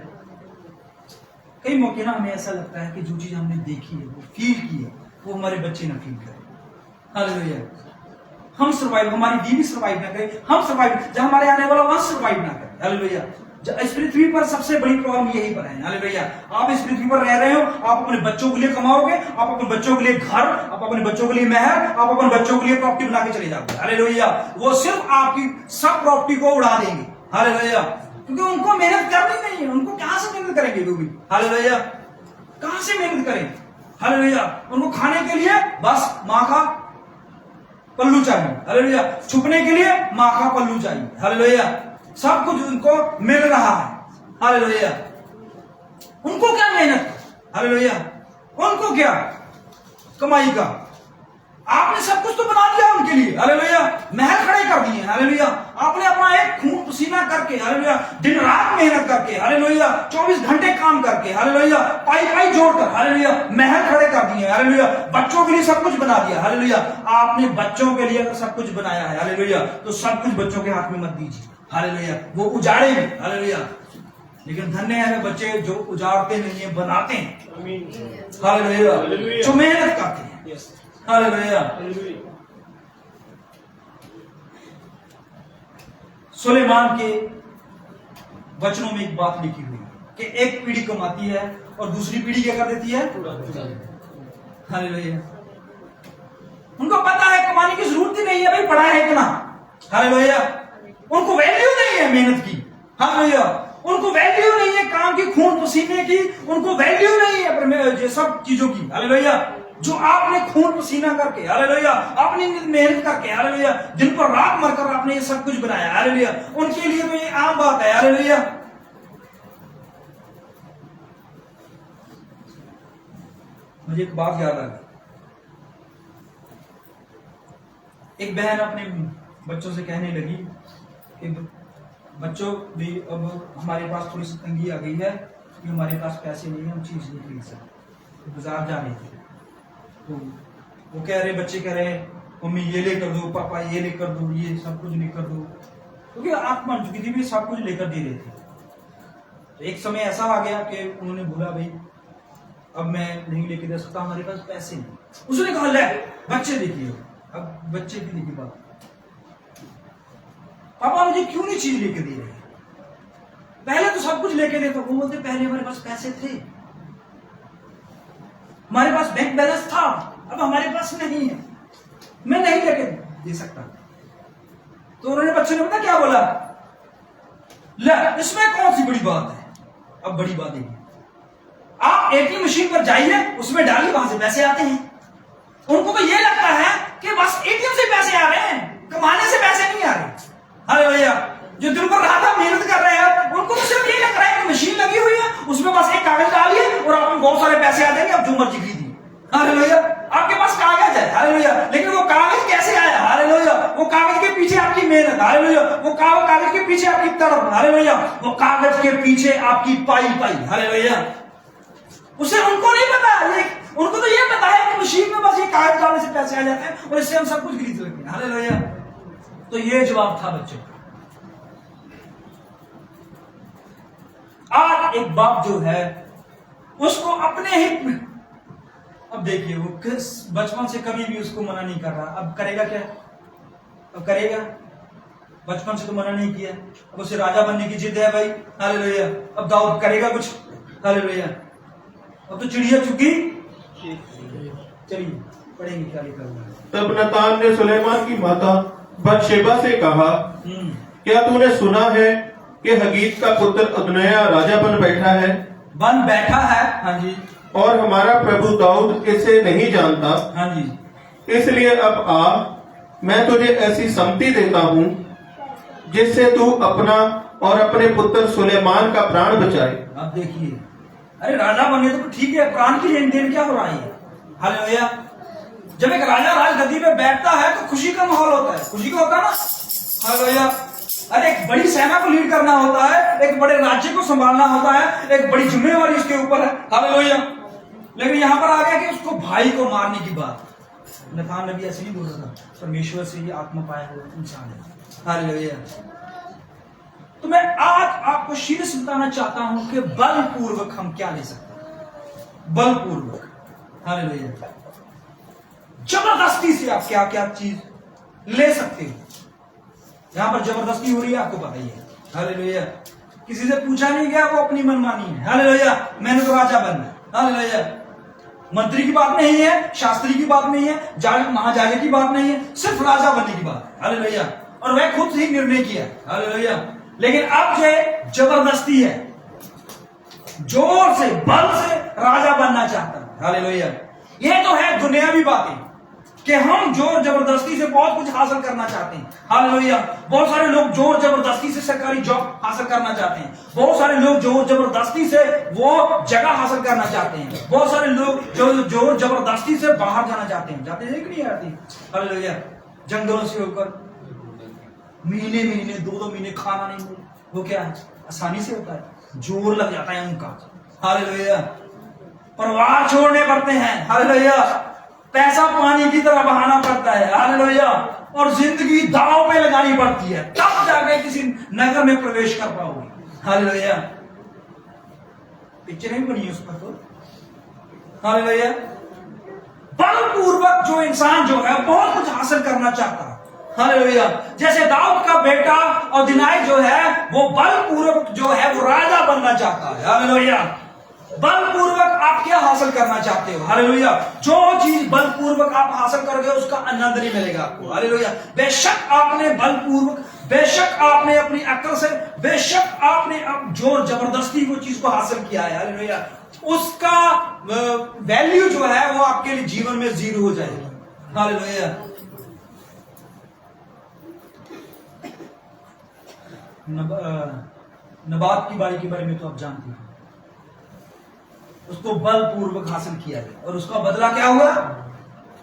कई मौके ना हमें ऐसा लगता है कि जो चीज हमने देखी है, वो फील की है, वो हमारे बच्चे ना फील करें, हालेलुया। हम सर्वाइव, हमारी बीवी सर्वाइव ना करे, हम सर्वाइव, जब हमारे आने वाला वंश सर्वाइव ना करे, हालेलुया। इस पृथ्वी पर सबसे बड़ी प्रॉब्लम यही पर है, हालेलुया। आप इस पृथ्वी पर रह रहे हो, आप अपने बच्चों के लिए कमाओगे, आप अपने बच्चों के लिए घर, आप अपने बच्चों के लिए महल, आप अपने बच्चों के लिए प्रॉपर्टी बना के चले जाओगे, हालेलुया। वो सिर्फ आपकी सब प्रॉपर्टी को उड़ा देंगे, हालेलुया, क्योंकि उनको मेहनत करनी नहीं है, उनको कहां से मेहनत करेंगे वो भी, हालेलुया, कहां से मेहनत करेंगे, हालेलुया। उनको खाने के लिए बस मां का पल्लू चाहिए, हालेलुया, छुपने के लिए मां का पल्लू चाहिए, हालेलुया, सब कुछ उनको मिल रहा है, हालेलुया। उनको क्या मेहनत, हालेलुया, उनको क्या कमाई का, आपने सब कुछ तो बना दिया उनके लिए, हालेलुया। महल खड़े कर दिए, हालेलुया। आपने अपना एक खून पसीना करके, हालेलुया, दिन रात मेहनत करके, हालेलुया, 24 घंटे काम करके, हालेलुया, पाई पाई जोड़कर, हालेलुया, महल खड़े कर दिए, हालेलुया। बच्चों के लिए सब कुछ बना दिया, हालेलुया। आपने बच्चों के लिए अगर सब कुछ बनाया है, हालेलुया, तो सब कुछ बच्चों के हाथ में मत दीजिए, हालेलुया। वो उजाड़ेंगे, हालेलुया। लेकिन धन्य है वे बच्चे जो उजाड़ते नहीं है, बनाते हैं, हालेलुया, जो मेहनत करते हैं, हालेलुया। सुलेमान के वचनों में एक बात लिखी हुई है कि एक पीढ़ी कमाती है और दूसरी पीढ़ी क्या कर देती है, हालेलुया। उनको पता है कमाने की जरूरत ही नहीं है, भाई पढ़ा है इतना, हालेलुया। उनको वैल्यू नहीं है मेहनत की, हालेलुया। उनको वैल्यू नहीं है काम की, खून पसीने की, उनको वैल्यू नहीं है ये सब चीजों की, हालेलुया। जो आपने खून पसीना करके, हालेलुया, अपनी मेहनत करके, हालेलुया, दिन पर रात मरकर आपने ये सब कुछ बनाया, हालेलुया, उनके लिए तो ये आम बात है, हालेलुया। मुझे एक बात याद आ गई। एक बहन अपने बच्चों से कहने लगी कि बच्चों भी अब हमारे पास थोड़ी सी तंगी आ गई है कि हमारे पास पैसे नहीं है, हम चीज नहीं खरीद सकते, बाजार जा रहे थे। तो वो कह रहे, बच्चे कह रहे, मम्मी ये लेकर दो, पापा ये लेकर दो, ये सब कुछ लेकर दो, क्योंकि आप मान चुकी थी भी सब कुछ लेकर दे रहे थे। तो एक समय ऐसा आ गया कि उन्होंने बोला, भाई अब मैं नहीं लेके दे सकता, हमारे पास पैसे नहीं। उसने कहा, ले बच्चे देखिए, अब बच्चे की देखिए बात, पापा मुझे क्यों नहीं चीज लेके दे रहे, पहले तो सब कुछ लेके देते। वो बोलते, पहले हमारे पास पैसे थे, हमारे पास बैंक बैलेंस था, अब हमारे पास नहीं है, मैं नहीं लेके दे सकता। तो उन्होंने बच्चे ने पता क्या बोला, ले इसमें कौन सी बड़ी बात है। अब बड़ी बात है, आप एटीएम मशीन पर जाइए, उसमें डालिए, वहां से पैसे आते हैं। उनको तो ये लगता है कि बस एटीएम से पैसे आ रहे हैं, कमाने से पैसे नहीं आ रहे, हालेलुया। जो दिन भर रात मेहनत कर रहे हैं, उनको तो सिर्फ ये लग रहा है कि मशीन लगी हुई है, उसमें बस एक कागज डालिए और आपको बहुत सारे पैसे आ जाएंगे, आप जो मर्जी खरीदिए, हालेलुया। आपके पास कागज है, हालेलुया, लेकिन वो कागज कैसे आया, हालेलुया। वो कागज के पीछे आपकी मेहनत, हालेलुया। वो कागज के पीछे आपकी तड़प, हालेलुया। वो कागज के पीछे आपकी पाई पाई, हालेलुया। उसे उनको नहीं पता, उनको तो ये पता है कि मशीन में बस ये कागज डालने से पैसे आ जाते हैं और इससे हम सब कुछ खरीद लेंगे, हालेलुया। तो ये जवाब था बच्चों का। आज एक बाप जो है उसको अपने ही, अब देखिए वो किस बचपन से कभी भी उसको मना नहीं कर रहा, अब करेगा क्या, अब करेगा, बचपन से तो मना नहीं किया, अब उसे राजा बनने की जिद है भाई, हालेलुया। अब दाऊद करेगा कुछ, हालेलुया। अब तो चिड़िया चुकी, चलिए पढ़ेंगे क्या लिखा हुआ है। तब नतान ने सुलेमान की माता बतशेबा से कहा, क्या तूने सुना है कि हगीत का पुत्र अदनया राजा बन बैठा है? बन बैठा है, हाँ जी। और हमारा प्रभु दाऊद इसे नहीं जानता, हाँ जी। इसलिए अब आ, मैं तुझे ऐसी सम्मति देता हूँ जिससे तू अपना और अपने पुत्र सुलेमान का प्राण बचाए। अब देखिए, अरे राजा बने तो ठीक है, प्राण की लेन देन क्या हो रहा है, हालेलुया। जब एक राजा राजगद्दी में बैठता है तो खुशी का माहौल होता है, खुशी का होता है ना, हालेलुया। अरे एक बड़ी सेना को लीड करना होता है, एक बड़े राज्य को संभालना होता है, एक बड़ी जिम्मेवारी उसके ऊपर है, हालेलुया। लेकिन यहां पर आ गया कि उसको भाई को मारने की बात। नतान नबी ऐसे नहीं बोल रहा था, परमेश्वर से ये आत्मा पाया हुआ इंसान है, हालेलुया। तो मैं आज आपको शीर्ष बताना चाहता हूं कि बलपूर्वक हम क्या ले सकते हैं, बलपूर्वक, हालेलुया। जबरदस्ती से आप क्या क्या चीज ले सकते हो। यहां पर जबरदस्ती हो रही है, आपको पता ही है, हालेलुया। किसी से पूछा नहीं गया, वो अपनी मनमानी है, हालेलुया। मैंने तो राजा बनना है, हालेलुया। मंत्री की बात नहीं है, शास्त्री की बात नहीं है, महाजाजे की बात नहीं है, सिर्फ राजा बनने की बात है, हालेलुया। और वह खुद ही निर्णय किया, हालेलुया। लेकिन अब जो जबरदस्ती है, जोर से बल से राजा बनना चाहता है, हालेलुया। ये तो है दुनियावी बातें, कि हम जोर जबरदस्ती से बहुत कुछ हासिल करना चाहते हैं। हालेलुया। बहुत सारे लोग जोर जबरदस्ती से सरकारी जॉब हासिल करना चाहते हैं। बहुत सारे लोग जोर जबरदस्ती से वो जगह हासिल करना चाहते हैं। बहुत सारे लोग जो जोर जबरदस्ती से बाहर जाना चाहते हैं। जाते हैं कि नहीं आती? हालेलुया। जंगलों से होकर महीने महीने 2-2 महीने खाना नहीं मिले, वो क्या है? आसानी से होता है, जोर लग जाता है उनका। हालेलुया। परिवार छोड़ने पड़ते हैं। हालेलुया। पैसा पानी की तरह बहाना पड़ता है। हालेलुया। और जिंदगी दांव पे लगानी पड़ती है, तब जाके किसी नगर में प्रवेश कर पाओगे। हालेलुया। पिक्चर नहीं बनी उस पर तो। हालेलुया। बलपूर्वक जो इंसान जो है बहुत कुछ हासिल करना चाहता है। हालेलुया। जैसे दाऊद का बेटा और दिनाई जो है वो बलपूर्वक जो है वो राजा बनना चाहता है। हालेलुया। बलपूर्वक आप क्या हासिल करना चाहते हो? हालेलुया। जो चीज बलपूर्वक आप हासिल करोगे उसका आनंद नहीं मिलेगा आपको। हालेलुया। बेशक आपने बलपूर्वक, बेशक आपने अपनी अक्ल से, बेशक आपने जोर जबरदस्ती वो चीज को हासिल किया है। हालेलुया। उसका वैल्यू जो है वो आपके लिए जीवन में जीरो हो जाएगी। हालेलुया। नबात की बारी के बारे में तो आप जानते हैं, उसको बलपूर्वक हासिल किया गया और उसका बदला क्या हुआ?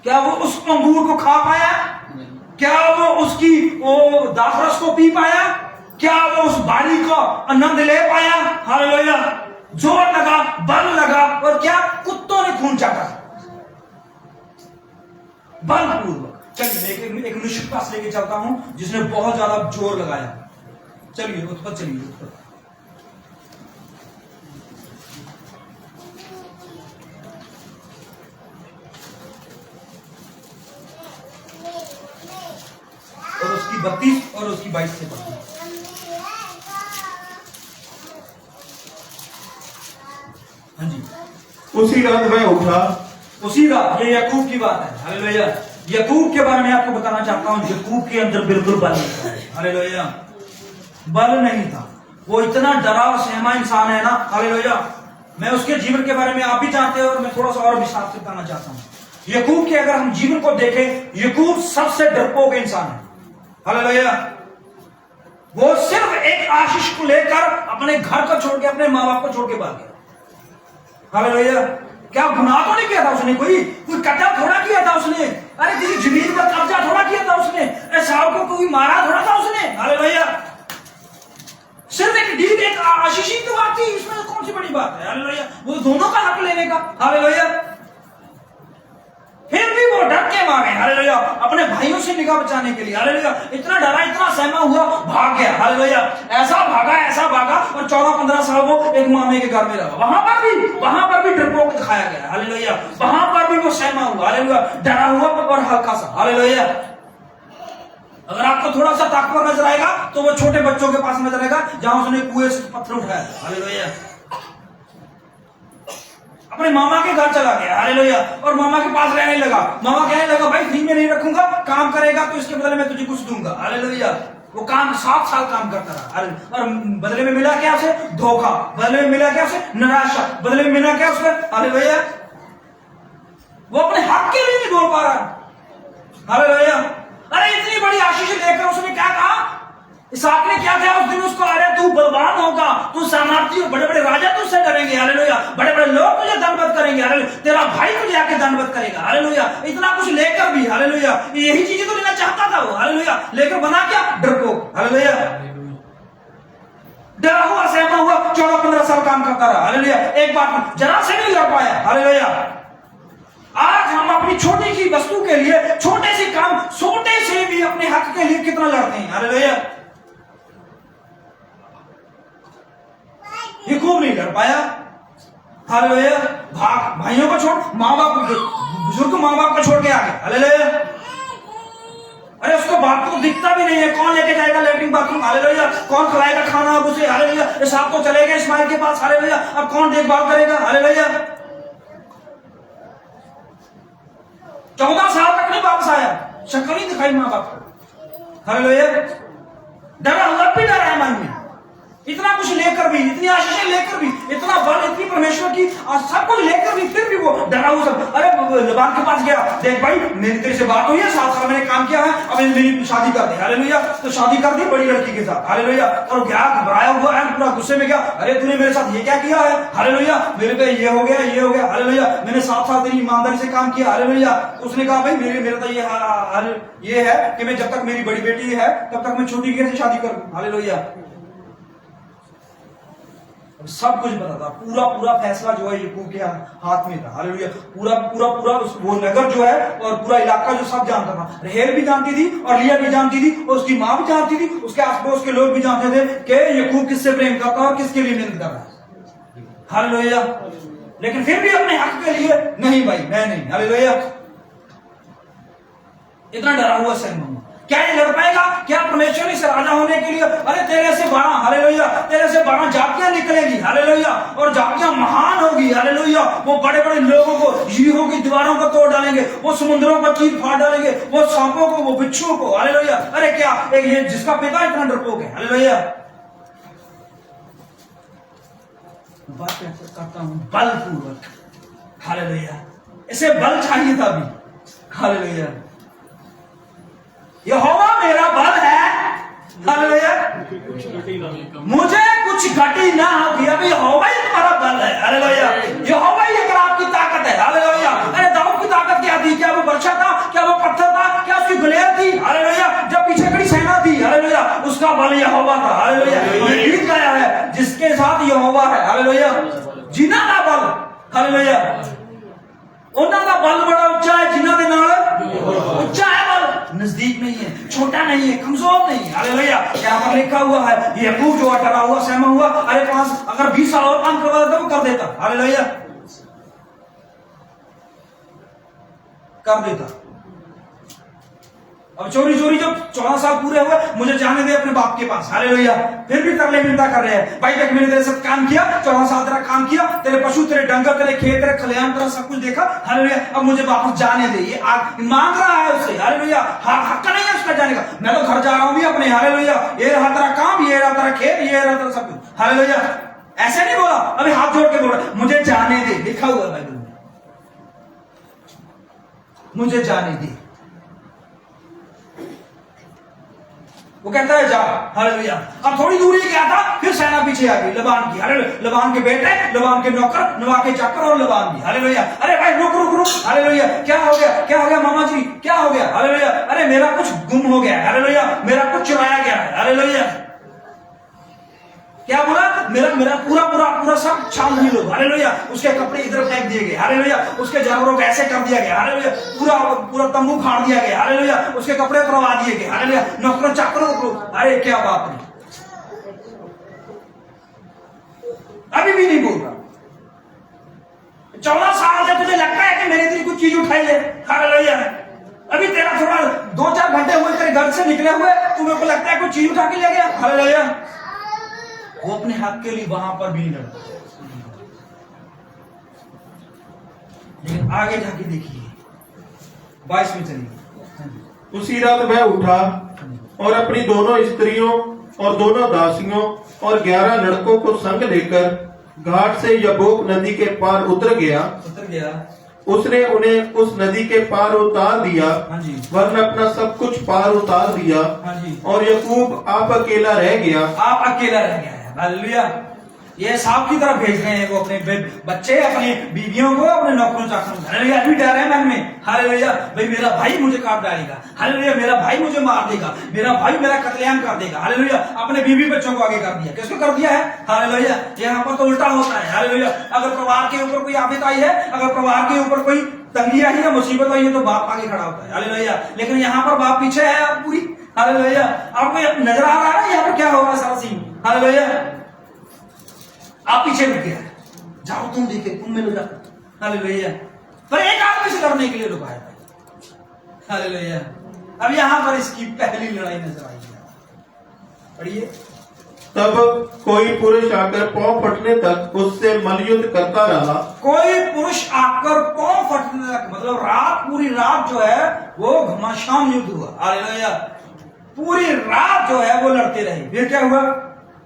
क्या वो उस अंगूर को खा पाया? क्या वो उसकी वो दाखरस को पी पाया? क्या वो उस बारी को आनंद ले पाया? हालेलुया। जोर लगा, बल लगा और क्या कुत्तों ने खून चाटा। बलपूर्वक। चलिए एक मनुष्य के पास लेके चलता हूं जिसने बहुत ज्यादा जोर लगाया। चलिए उस पर चलिए। और उसकी 32 और उसकी 22 से पढ़ती। हाँ जी। उसी रात वह उठा। उसी रात, ये याकूब की बात है। हालेलुया। याकूब के बारे में आपको बताना चाहता हूं, याकूब के अंदर बिल्कुल बल नहीं था। हालेलुया। बल नहीं था। वो इतना डरा और सहमा इंसान है ना। हालेलुया। मैं उसके जीवन के बारे में आप भी जानते हो और मैं थोड़ा सा और विस्तार से बताना चाहता हूं। याकूब के अगर हम जीवन को देखें, याकूब सबसे डरपोक इंसान है। हालेलुया। वो सिर्फ एक आशीष को लेकर अपने घर को छोड़ के, अपने माँ बाप को छोड़ के भाग गया। हालेलुया। क्या गुनाह तो नहीं किया था उसने? कोई कत्ल थोड़ा किया था उसने? अरे किसी जमीन पर कब्जा थोड़ा किया था उसने? एसाव को कोई मारा थोड़ा था उसने? हालेलुया। सिर्फ एक डील, एक आशीष की बात थी, इसमें कौन सी बड़ी बात है? हालेलुया। वो दोनों का हक लेने का। हालेलुया। फिर भी वो डर के मारे। हालेलुया। अपने भाइयों से निगाह बचाने के लिए। हालेलुया। इतना डरा, इतना सहमा हुआ, भाग गया। हालेलुया। ऐसा भागा और 14-15 साल वो एक मामे के घर में रहा। वहां पर भी डरपोक दिखाया गया। हालेलुया। वहां पर भी वो सहमा हुआ। हालेलुया। डरा हुआ और हल्का सा। हालेलुया। अगर आपको थोड़ा सा ताकतवर नजर आएगा तो वो छोटे बच्चों के पास नजर आएगा जहां उसने कुएं से पत्थर उठाया। हालेलुया। अपने मामा के घर चला गया। हालेलुया। और मामा के पास रहने लगा। मामा कहने लगा, भाई फ्री में नहीं रखूंगा, काम करेगा तो इसके बदले में तुझे कुछ दूंगा। हालेलुया। वो काम 7 साल काम करता रहा और बदले में मिला क्या उसे? धोखा। बदले में मिला क्या उसे? निराशा। बदले में मिला क्या उसे? हालेलुया। वो अपने हक के लिए नहीं बोल पा रहा। हालेलुया। अरे इतनी बड़ी आशीष लेकर उसने क्या कहा? इसहाक ने क्या कहा उस दिन उसको? अरे तू बलवान होगा, तू सामर्थी, बड़े बड़े राजा तुझसे डरेंगे। हालेलुया। बड़े बड़े लोग तुझे दंडवत करेंगे। हालेलुया। तेरा भाई तुझे आके दंडवत करेगा। हालेलुया। इतना कुछ लेकर भी, हालेलुया, यही चीजें तो लेना चाहता था वो। हालेलुया। लेकर बना क्या? डरपोक। हालेलुया। डरा हुआ, सहमा हुआ, 14-15 साल काम करता रहा। हालेलुया। एक बात जरा से नहीं लड़ पाया। हालेलुया। आज हम अपनी छोटी सी वस्तु के लिए, छोटे से काम, छोटे से भी अपने हक के लिए कितना लड़ते हैं। हालेलुया। याकूब नहीं लड़ पाया। हालेलुया। भाइयों को छोड़, माँ बाप, बुजुर्ग माँ बाप को छोड़ के आ गए। हालेलुया। अरे उसको बाप को दिखता भी नहीं है, कौन लेके जाएगा लेटरिन बाथरूम? हालेलुया। कौन खिलाएगा खाना अब उसे? हालेलुया। इसाक तो चले गए इस्माइल के पास। हालेलुया। अब कौन देखभाल करेगा? हालेलुया। 14 साल तक नहीं वापस आया, शक्ल नहीं दिखाई माँ बाप को। हालेलुया। डरा हुआ भी डरा है मन में। इतना कुछ लेकर भी, इतनी आशीषें लेकर भी, इतना बल, इतनी परमेश्वर की सब कुछ लेकर भी फिर भी वो डरा हुआ सब। अरे लबान के पास गया, देख भाई मेरी तेरे से बात हुई है, 7 साल मैंने काम किया है, अब मेरी शादी कर दे। हालेलुया। तो शादी कर दी बड़ी लड़की के साथ। हालेलुया। और क्या घबराया हुआ है, पूरा गुस्से में गया, अरे तूने मेरे साथ ये क्या किया है। हालेलुया। मेरे पे ये हो गया, ये हो गया। हालेलुया। मैंने 7 साल तेरी ईमानदारी से काम किया। हालेलुया। उसने कहा भाई मेरा तो ये है कि मैं जब तक मेरी बड़ी बेटी है तब तक मैं छोटी कैसे शादी करूं। हालेलुया। सब कुछ पता था, पूरा पूरा फैसला जो है याकूब के हाथ में था। हालेलुया। पूरा पूरा पूरा वो नगर जो है और पूरा इलाका जो सब जानता था। रहेल भी जानती थी और लिया भी जानती थी और उसकी मां भी जानती थी, उसके आसपास के लोग भी जानते थे कि याकूब किससे प्रेम करता है और किसके लिए मेहनत कर रहा है। हालेलुया। लेकिन फिर भी अपने हक के लिए नहीं भाई मैं नहीं। हालेलुया। इतना डरा हुआ सहम, क्या ये लड़ पाएगा क्या परमेश्वर इस राजा होने के लिए। अरे तेरे से 12, हालेलुया, तेरे से 12 जातियां निकलेगी। हालेलुया। और जातियां महान होगी। हालेलुया। वो बड़े बड़े लोगों को, यीहो की दीवारों को तोड़ डालेंगे, वो समुद्रों को चीर फाड़ डालेंगे, वो सांपों को, वो बिच्छुओं को। हालेलुया। अरे क्या ये जिसका पिता इतना डरपोक है। हालेलुया। बात करता हूं बलपूर्वक। हालेलुया। इसे बल चाहिए था अभी। हालेलुया। यहोवा मेरा बल है। हालेलुया। मुझे कुछ घटी ना होगी, अभी यहोवा ही तुम्हारा बल है। हालेलुया। यहोवा ही अगर आपकी ताकत है। हालेलुया। अरे दाऊद की ताकत क्या थी, क्या वो वर्षा था, क्या वो पत्थर था, क्या उसकी गुलेर थी। हालेलुया। जब पीछे खड़ी सेना थी। हालेलुया। उसका बल यहोवा था। हालेलुया। ये गीत गाया है, जिसके साथ यहोवा है। हालेलुया। जिन्हां दा बल, हालेलुया, उन्हां दा बल बड़ा ऊंचा है, जिन्हां दे नाल ऊंचा है बल, नजदीक नहीं है, छोटा नहीं है, कमजोर नहीं है। हालेलुया। यहाँ पर लिखा हुआ है याकूब जो डरा हुआ सहमा हुआ, अरे 5 अगर 20 साल और काम करवा देता वो कर देता। हालेलुया। कर देता। अब चोरी चोरी जब 14 साल पूरे हुए, मुझे जाने दे अपने बाप के पास। हालेलुया। फिर भी तरले मिलता कर रहे हैं, भाई देख मैंने तेरे साथ काम किया, 14 साल तेरा काम किया, तेरे पशु, तेरे डंगर, तेरे खेत, तेरे खलिहान, तेरा सब कुछ देखा। हालेलुया। अब मुझे वापस जाने दे। ये मांग रहा है उससे। हालेलुया। हक नहीं है उसका जाने का। मैं तो घर जा रहा हूं भी अपने। हालेलुया। ये रहा तेरा काम, ये रहा तेरा खेत, ये रहा तेरा सब कुछ। हालेलुया। ऐसे नहीं बोला, अभी हाथ जोड़ के बोल रहा मुझे जाने दे। लिखा हुआ है बाइबल में, मुझे जाने दे। वो कहता है जा। हालेलुया। अब थोड़ी दूरी गया था, फिर सेना पीछे आ गई लबान की। हालेलुया। लबान के बेटे, लबान के नौकर, नवा के चाकर और लबान भी। हालेलुया। अरे भाई रुक रुक रुक। हालेलुया। क्या हो गया, क्या हो गया मामा जी, क्या हो गया। हालेलुया। अरे मेरा कुछ गुम हो गया है। हालेलुया। मेरा कुछ चुराया गया है। हालेलुया। क्या बोला, मेरा पूरा पूरा पूरा सब छान ली लो। हालेलुया। उसके कपड़े इधर फेंक दिए गए। हालेलुया। उसके जानवरों को ऐसे कर दिया गया। हालेलुया। पूरा पूरा तंबू फाड़ दिया गया। हालेलुया। उसके कपड़े उतरवा दिए गए। हालेलुया। नौकरों चाकरों को, अरे क्या बात है, अभी भी नहीं बोल रहा। 14 साल से तुझे लगता है कि मैंने तेरी कुछ चीज उठाई है। हालेलुया। अभी तेरा थोड़ा 2-4 घंटे हुए तेरे घर से निकले हुए, तुम्हें को लगता है कोई चीज उठा के ले गया। हालेलुया। वो अपने हक के लिए वहां पर भी लड़ा। लेकिन आगे जाके देखिए 22 में चलिए। उसी रात वह उठा और अपनी दोनों स्त्रियों और दोनों दासियों और 11 लड़कों को संग लेकर घाट से यब्बोक नदी के पार उतर गया। उसने उन्हें उस नदी के पार उतार दिया, वरन अपना सब कुछ पार उतार दिया। और याकूब आप अकेला रह गया। आप अकेला रह गया है। हालेलुया। ये सांप की तरफ भेज रहे हैं वो अपने बच्चे, अपनी बीवियों को, अपने नौकरों चाकरों को। हालेलुया। अभी डर है मन में। हालेलुया। भाई मेरा भाई मुझे काट डालेगा। हालेलुया। मेरा भाई मुझे मार देगा, मेरा भाई मेरा कत्लेआम कर देगा। हालेलुया। अपने बीवी बच्चों को आगे कर दिया। किसको कर दिया है। हालेलुया। यहाँ पर तो उल्टा होता है। हालेलुया। अगर परिवार के ऊपर कोई आफत आई है, अगर परिवार के ऊपर कोई तंगी आई है, मुसीबत आई है, तो बाप आगे खड़ा होता है। हालेलुया। लेकिन यहाँ पर बाप पीछे है आप पूरी। हालेलुया। आपको नजर आ रहा है यहाँ पर क्या होगा सारा सीन। हालेलुया। आप पीछे रुक गया, जाओ तुम देखे, तुम मिलो जाकर। हालेलुया। पर एक आदमी से लड़ने के लिए रुकाया था। हालेलुया। अब यहां पर इसकी पहली लड़ाई नजर आई है। पढ़िए। तब कोई पुरुष आकर पांव फटने तक उससे मलयुद्ध करता रहा। कोई पुरुष आकर पांव फटने तक, मतलब रात, पूरी रात जो है वो घमासान युद्ध हुआ। हालेलुया। पूरी रात जो है वो लड़ते रहे। फिर क्या हुआ,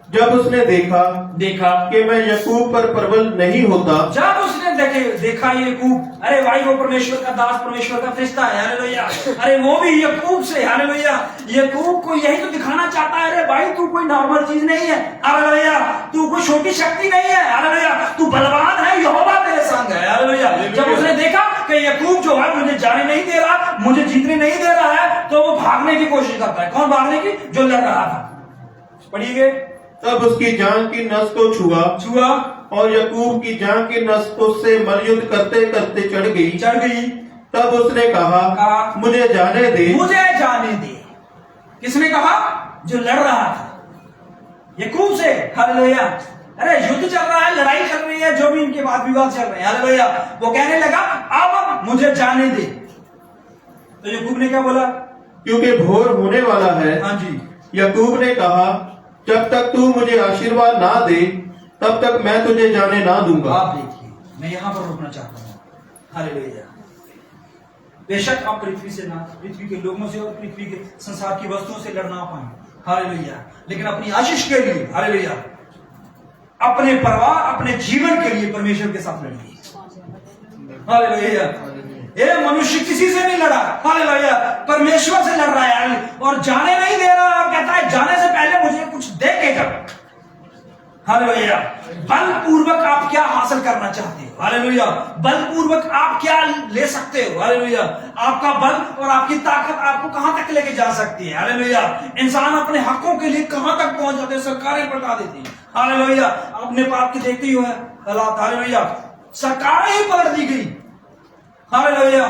जब उसने देखा देखा कि मैं यकूब पर प्रबल नहीं होता, जब उसने देखा यकूब, अरे भाई वो परमेश्वर का दास, परमेश्वर का फरिश्ता है, हालेलुया। अरे वो भी यकूब से, हालेलुया। यकूब को यही तो दिखाना चाहता है, अरे भाई तू कोई नॉर्मल चीज नहीं है, हालेलुया। तू कोई छोटी शक्ति नहीं है, हालेलुया। तू बलवान है, यहोवा तेरे संग है, हालेलुया। जब उसने देखा कि यकूब जो है मुझे जाने नहीं दे रहा, मुझे जीतने नहीं दे रहा है, तो वो भागने की कोशिश करता है। कौन भागने की? जो लड़ रहा था। पढ़िए। तब उसकी जान की नस को छुआ और यकूब की जान की नस उससे मलयुद्ध करते करते चढ़ गई। तब उसने कहा, मुझे जाने दे, मुझे जाने दे। किसने कहा? जो लड़ रहा था यकूब से, हालेलुया। अरे युद्ध चल रहा है, लड़ाई चल रही है, जो भी इनके वाद विवाद चल रहे हैं, हालेलुया। वो कहने लगा अब मुझे जाने दे। तो यकूब ने क्या बोला? क्योंकि भोर होने वाला है। हाँ जी। यकूब ने कहा, जब तक तू मुझे आशीर्वाद ना दे तब तक मैं तुझे जाने ना दूंगा। आप देखिए, मैं यहां पर रुकना चाहता हूं, हालेलुया। बेशक आप पृथ्वी से ना, पृथ्वी के लोगों से और पृथ्वी के संसार की वस्तुओं से लड़ ना पाए, हालेलुया, लेकिन अपनी आशीष के लिए, हालेलुया, अपने परिवार, अपने जीवन के लिए परमेश्वर के साथ लड़िए, हालेलुया। ये मनुष्य किसी से नहीं लड़ा, हालेलुया, परमेश्वर से लड़ रहा है और जाने नहीं दे रहा, और कहता है जाने से पहले मुझे कुछ दे के जाओ, हालेलुया। बलपूर्वक आप क्या हासिल करना चाहते हो, हालेलुया। बलपूर्वक आप क्या ले सकते हो, हालेलुया। आपका बल और आपकी ताकत आपको कहां तक लेके जा सकती है, हालेलुया। इंसान अपने हकों के लिए कहां तक पहुंच जाते हैं, सरकारें पलटा देती हैं, हालेलुया। अपने पाप की देखती हो हालात, हालेलुया। सरकारें ही पलट दी गई, हालेलुया।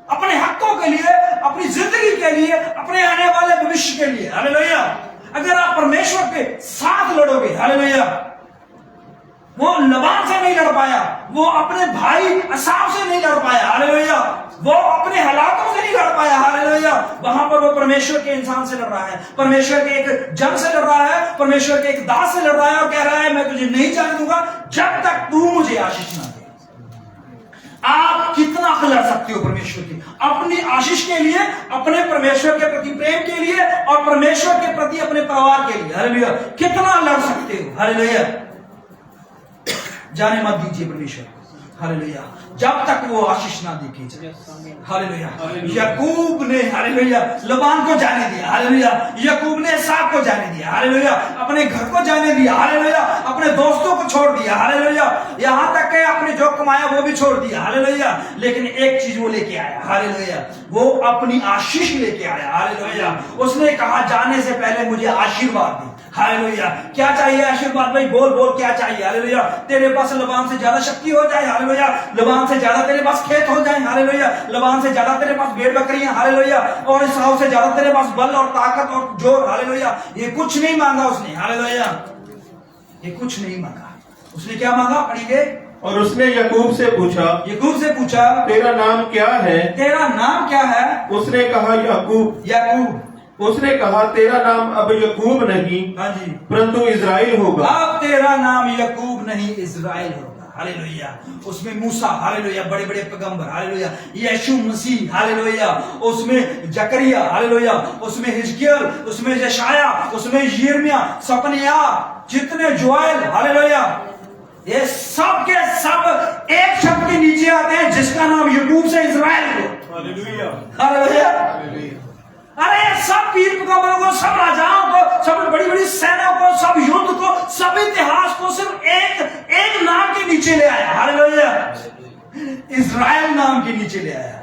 अपने हकों के लिए, अपनी जिंदगी के लिए, अपने आने वाले भविष्य के लिए, हालेलुया। अगर आप परमेश्वर के साथ लड़ोगे, हालेलुया, वो लबान से नहीं लड़ पाया, वो अपने भाई असाव से नहीं लड़ पाया, हालेलुया, वो अपने हालातों से नहीं लड़ पाया, हालेलुया। वहां पर वो परमेश्वर के इंसान से लड़ रहा है, परमेश्वर के एक जन से लड़ रहा है, परमेश्वर के एक दास से लड़ रहा है और कह रहा है मैं तुझे नहीं जाने दूंगा जब तक तू मुझे आशीष ना दे। आप कितना लड़ सकते हो परमेश्वर की, अपनी आशीष के लिए, अपने परमेश्वर के प्रति प्रेम के लिए और परमेश्वर के प्रति अपने परिवार के लिए, हालेलुया, कितना लड़ सकते हो, हालेलुया। जाने मत दीजिए परमेश्वर, हालेलुया, जब तक वो आशीष ना देखे, हालेलुया। यकूब ने, हालेलुया, लबान को जाने दिया, हालेलुया। यकूब ने एसाव को जाने दिया, हालेलुया। अपने घर को जाने दिया, हालेलुया। अपने दोस्तों को छोड़ दिया, हालेलुया। यहां तक कि अपने जो कमाया वो भी छोड़ दिया, हालेलुया। लेकिन एक चीज वो लेके आया, हालेलुया, वो अपनी आशीष लेके आया, हालेलुया। उसने कहा जाने से पहले मुझे आशीर्वाद दे, हालेलुया। क्या चाहिए आशीर्वाद? भाई बोल बोल, क्या चाहिए, हालेलुया। तेरे पास लबान से ज्यादा शक्ति हो जाए, हालेलुया। लबान से ज्यादा तेरे पास खेत हो जाए, हालेलुया। लबान से ज्यादा तेरे पास भेड़ बकरियां, हालेलुया। और एसाव से ज्यादा तेरे पास बल और ताकत और जोर, हालेलुया। ये कुछ नहीं मांगा उसने, हालेलुया, ये कुछ नहीं मांगा। उसने क्या मांगा? पढ़िए। और उसने यकूब से पूछा, तेरा नाम क्या है? तेरा नाम क्या है? उसने कहा याकूब। याकूब। उसने कहा तेरा नाम अब यकूब नहीं, हाँ जी, परंतु इज़राइल होगा। अब तेरा नाम यकूब नहीं इज़राइल होगा, हालेलुया। उसमें मूसा, हालेलुया, बड़े बड़े पैगंबर, हालेलुया, यीशु मसीह, हालेलुया, उसमें जकरिया, हालेलुया, उसमें हिजकियल, उसमें यशाया, उसमें यिर्मयाह, सपनिया, जितने जोएल, हालेलुया, ये सब के सब एक शब्द के नीचे आते हैं जिसका नाम यकूब से इज़राइल हो, हालेलुया, हालेलुया। अरे सब पीर पैगंबरों को, सब राजाओं को, सब बड़ी बड़ी सेना को, सब युद्ध को, सब इतिहास को सिर्फ एक नाम के नीचे ले आया, हालेलुया, इज़राइल नाम के नीचे ले आया,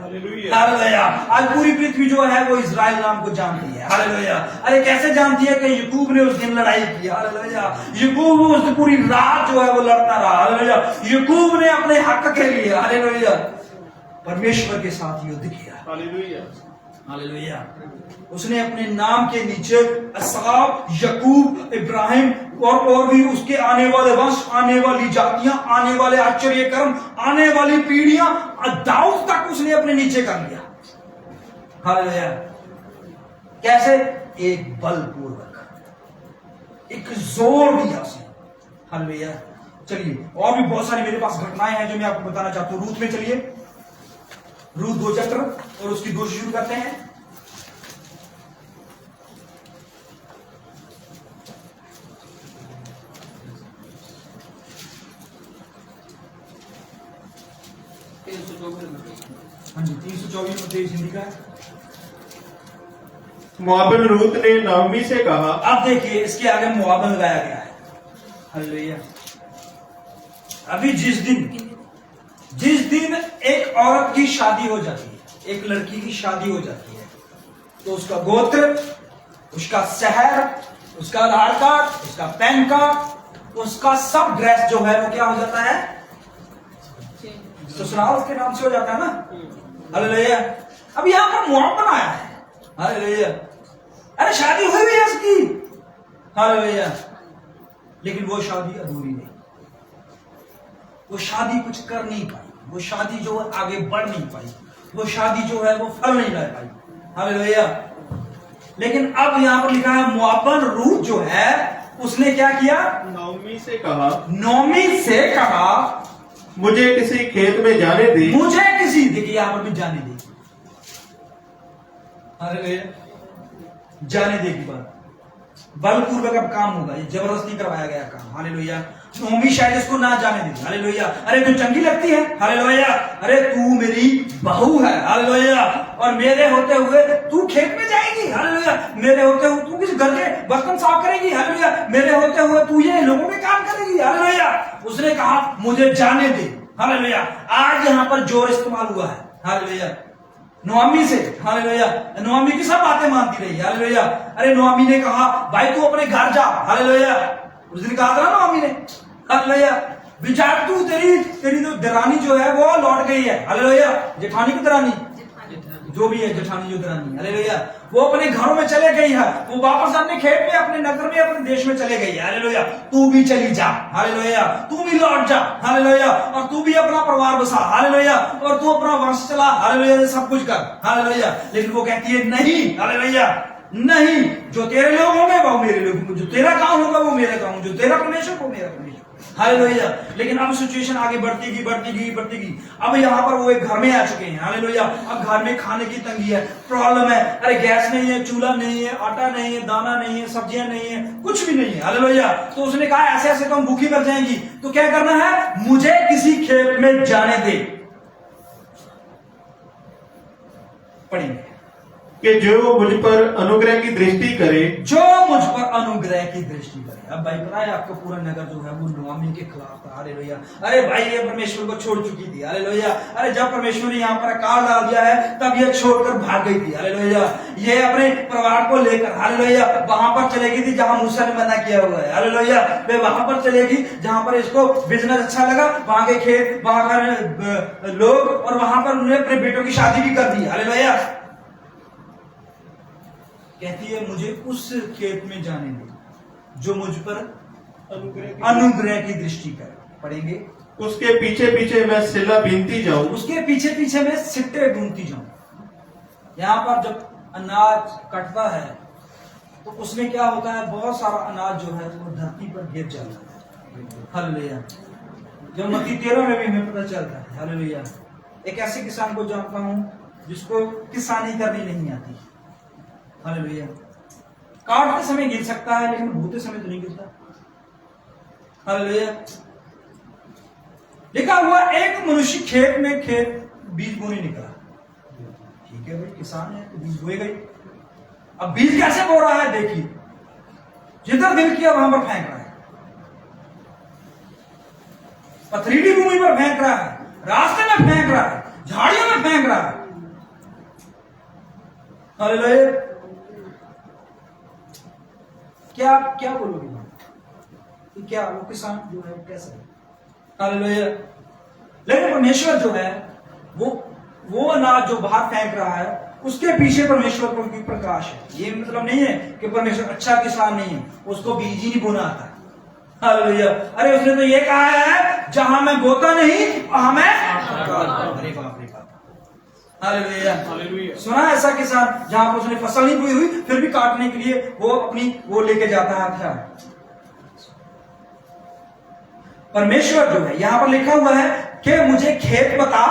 हालेलुया। आज पूरी पृथ्वी जो है वो इज़राइल नाम को जानती है, हालेलुया। अरे कैसे जानती है? कि यकूब ने उस दिन लड़ाई की, हालेलुया। यकूब उस पूरी रात जो है वो लड़ता रहा, हालेलुया। यकूब ने अपने हक के लिए, हालेलुया, परमेश्वर के साथ युद्ध किया, हालेलुया, हालेलुया। उसने अपने नाम के नीचे असाव, यकूब, इब्राहिम और भी उसके आने वाले वंश, आने वाली जातियां, आने वाले आश्चर्य कर्म, आने वाली पीढ़ियां, दाऊद तक उसने अपने नीचे कर लिया, हालेलुया। कैसे? एक बलपूर्वक, एक जोर दिया उसने, हालेलुया। चलिए, और भी बहुत सारी मेरे पास घटनाएं हैं जो मैं आपको बताना चाहता हूं। रूत में चलिए, रूत 2 चैप्टर और उसकी 2 शुरू करते हैं। हाँ जी, 324 में 23 हिंदी का है। मोआबिन रूत ने नाओमी से कहा, अब देखिए इसके आगे मुआबन लगाया गया है। हालेलुया। अभी जिस दिन एक औरत की शादी हो जाती है, एक लड़की की शादी हो जाती है, तो उसका गोत्र, उसका शहर, उसका आधार कार्ड, उसका पैन कार्ड, उसका सब ड्रेस जो है वो क्या हो जाता है? ससुराल उसके नाम से हो जाता है ना। हालेलुया। अब यहां पर मुआबन आया है। हालेलुया। अरे शादी हुई भी है इसकी। हालेलुया। लेकिन वो शादी अधूरी नहीं, वो शादी कुछ कर नहीं पाई, वो शादी जो है आगे बढ़ नहीं पाई, वो शादी जो है वो फल नहीं ला पाई। हालेलुया। लेकिन अब यहां पर लिखा है मुआबन रूत जो है उसने क्या किया? नाओमी से कहा, नोमी से कहा, मुझे किसी खेत में जाने दे। मुझे किसी, देखिए यहां पर भी जाने दे। हालेलुया। जाने दे की बात, बलपूर्वक अब काम होगा, ये जबरदस्ती करवाया गया काम। हालेलुया। नोमी शायद इसको ना जाने दे। हालेलुया। अरे तू चंगी लगती है। हालेलुया। अरे तू मेरी बहू है। हालेलुया। और मेरे होते हुए तू खेत में जाएगी। हालेलुया। मेरे होते हुए तू किस घर के बर्तन साफ करेगी। हालेलुया। मेरे होते हुए तू ये लोगों के काम करेगी। हालेलुया। उसने कहा मुझे जाने दे। हालेलुया। आज यहां पर जोर इस्तेमाल हुआ है। हालेलुया। नोआमी से। हालेलुया। नोआमी की सब बातें मानती रही। हालेलुया। अरे नोआमी ने कहा भाई तू अपने घर जा। हालेलुया। उस दिन कहा था ना नोआमी ने। हालेलुया। विचार तू तेरी तो दरानी जो है वो लौट गई है। हालेलुया। जेठानी की दरानी, जो भी है जेठानी जो दरानी। हालेलुया। वो अपने घरों में चले गई है, वो वापस अपने खेत में, अपने नगर में, अपने देश में चले गई है। हालेलुया। तू भी चली जा। हालेलुया। तू भी लौट जा। हालेलुया। और तू भी अपना परिवार बसा। हालेलुया। और तू अपना वंश चला। हालेलुया। सब कुछ कर। हालेलुया। लेकिन वो कहती है नहीं। हालेलुया। नहीं, जो तेरे लोग होंगे वो मेरे लोग होंगे, जो तेरा काम होगा वो मेरा काम, जो तेरा परमेश्वर वो मेरा परमेश्वर। हालेलुया। लेकिन अब सिचुएशन आगे बढ़ती गई। अब यहाँ पर वो एक घर में आ चुके हैं। हालेलुया। अब घर में खाने की तंगी है, प्रॉब्लम है। अरे गैस नहीं है, चूल्हा नहीं है, आटा नहीं है, दाना नहीं है, सब्जियां नहीं है, कुछ भी नहीं है। हालेलुया। तो उसने कहा ऐसे ऐसे तो हम भूखी मर जाएंगी, तो क्या करना है? मुझे किसी खेत में जाने दे। पढ़ेंगे कि जो मुझ पर अनुग्रह की दृष्टि करे। जो मुझ पर अनुग्रह की दृष्टि करे। अब भाई पता है आपका पूरा नगर जो है वो नोआमी के खिलाफ था। हालेलुया। अरे भाई ये परमेश्वर को छोड़ चुकी थी। हालेलुया। अरे जब परमेश्वर ने यहाँ पर अकाल डाल दिया है तब ये छोड़कर भाग गई थी। हालेलुया। ये अपने परिवार को लेकर हालेलुया वहां पर चलेगी थी जहां मूसा ने मना किया हुआ है। हालेलुया। वे वहां पर चलेगी जहां पर इसको बिजनेस अच्छा लगा, वहां के खेत, वहां का लोग, और वहां पर उन्होंने अपने बेटों की शादी भी कर दी। हालेलुया। कहती है मुझे उस खेत में जाने दे जो मुझ पर अनुग्रह की दृष्टि करे। पढ़ेंगे उसके पीछे पीछे मैं सिला बीनती जाऊं। उसके पीछे पीछे मैं सिट्टे ढूंढती जाऊं। यहां पर जब अनाज कटता है तो उसमें क्या होता है? बहुत सारा अनाज जो है वो धरती पर गिर जाता है। हालेलुया। जब मत्ती 13 में भी हमें पता चलता है। हालेलुया। एक ऐसे किसान को जानता हूं जिसको किसानी करनी नहीं आती। हालेलुया। काटते समय गिर सकता है लेकिन बोते समय तो नहीं गिरता। हालेलुया। लिखा हुआ एक मनुष्य खेत में बीज बोने निकला। ठीक है भाई, किसान है तो बीज बोए गई। अब बीज कैसे बो रहा है? देखिए, जिधर दिल किया वहां पर फेंक रहा है, पथरीली भूमि पर फेंक रहा है, रास्ते में फेंक रहा है, झाड़ियों में फेंक रहा है। हालेलुया। क्या बोलोगे? क्या वो किसान जो है कैसा है? हालेलुया। लेकिन परमेश्वर जो है वो अनाज जो बाहर फेंक रहा है उसके पीछे परमेश्वर की प्रकाश है। ये मतलब नहीं है कि परमेश्वर अच्छा किसान नहीं है, उसको बीज ही नहीं बोना आता। हालेलुया। अरे उसने तो ये कहा है जहां मैं बोता नहीं वहां मैं। अरे बाप रे बाप। हालेलुया। सुना ऐसा किसान जहां पर उसने फसल नहीं बोई हुई फिर भी काटने के लिए वो लेके जाता है हथियार। परमेश्वर जो है यहां पर लिखा हुआ है कि मुझे खेत बता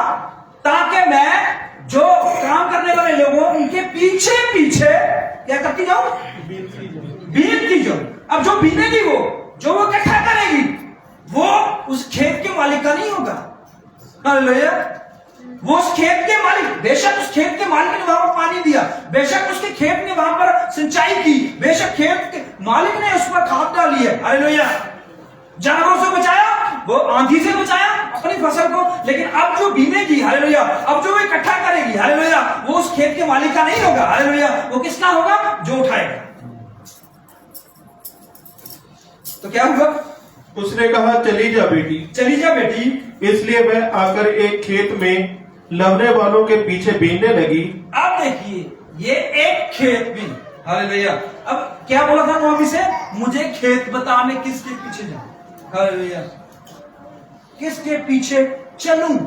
ताकि मैं जो काम करने वाले लोग हों उनके पीछे पीछे क्या करती जाऊं? बीनती जाऊं। अब जो बीनेगी वो इकट्ठा करेगी वो उस खेत के मालिक का नहीं होगा। हालेलुया। वो उस खेत के मालिक, बेशक उस खेत के मालिक ने वहां पर पानी दिया, बेशक उसके खेत ने वहां पर सिंचाई की, बेशक खेत के मालिक ने उस पर खाद डाली है, हालेलुया। जानवरों से बचाया, वो आंधी से बचाया अपनी फसल को, लेकिन अब जो बीनेगी, हालेलुया, अब जो वो इकट्ठा करेगी, हालेलुया, वो उस खेत के मालिक का नहीं होगा, हालेलुया, वो किसका होगा? जो उठाएगा। तो क्या हुआ? उसने कहा, चली जा बेटी। चली जा बेटी। इसलिए वह आकर एक खेत में लवने वालों के पीछे बीनने लगी। अब देखिए, ये एक खेत भी, हालेलुया। अब क्या बोला था नोमी से? मुझे खेत बता, मैं किसके पीछे जाऊं, हालेलुया, किसके पीछे चलूं,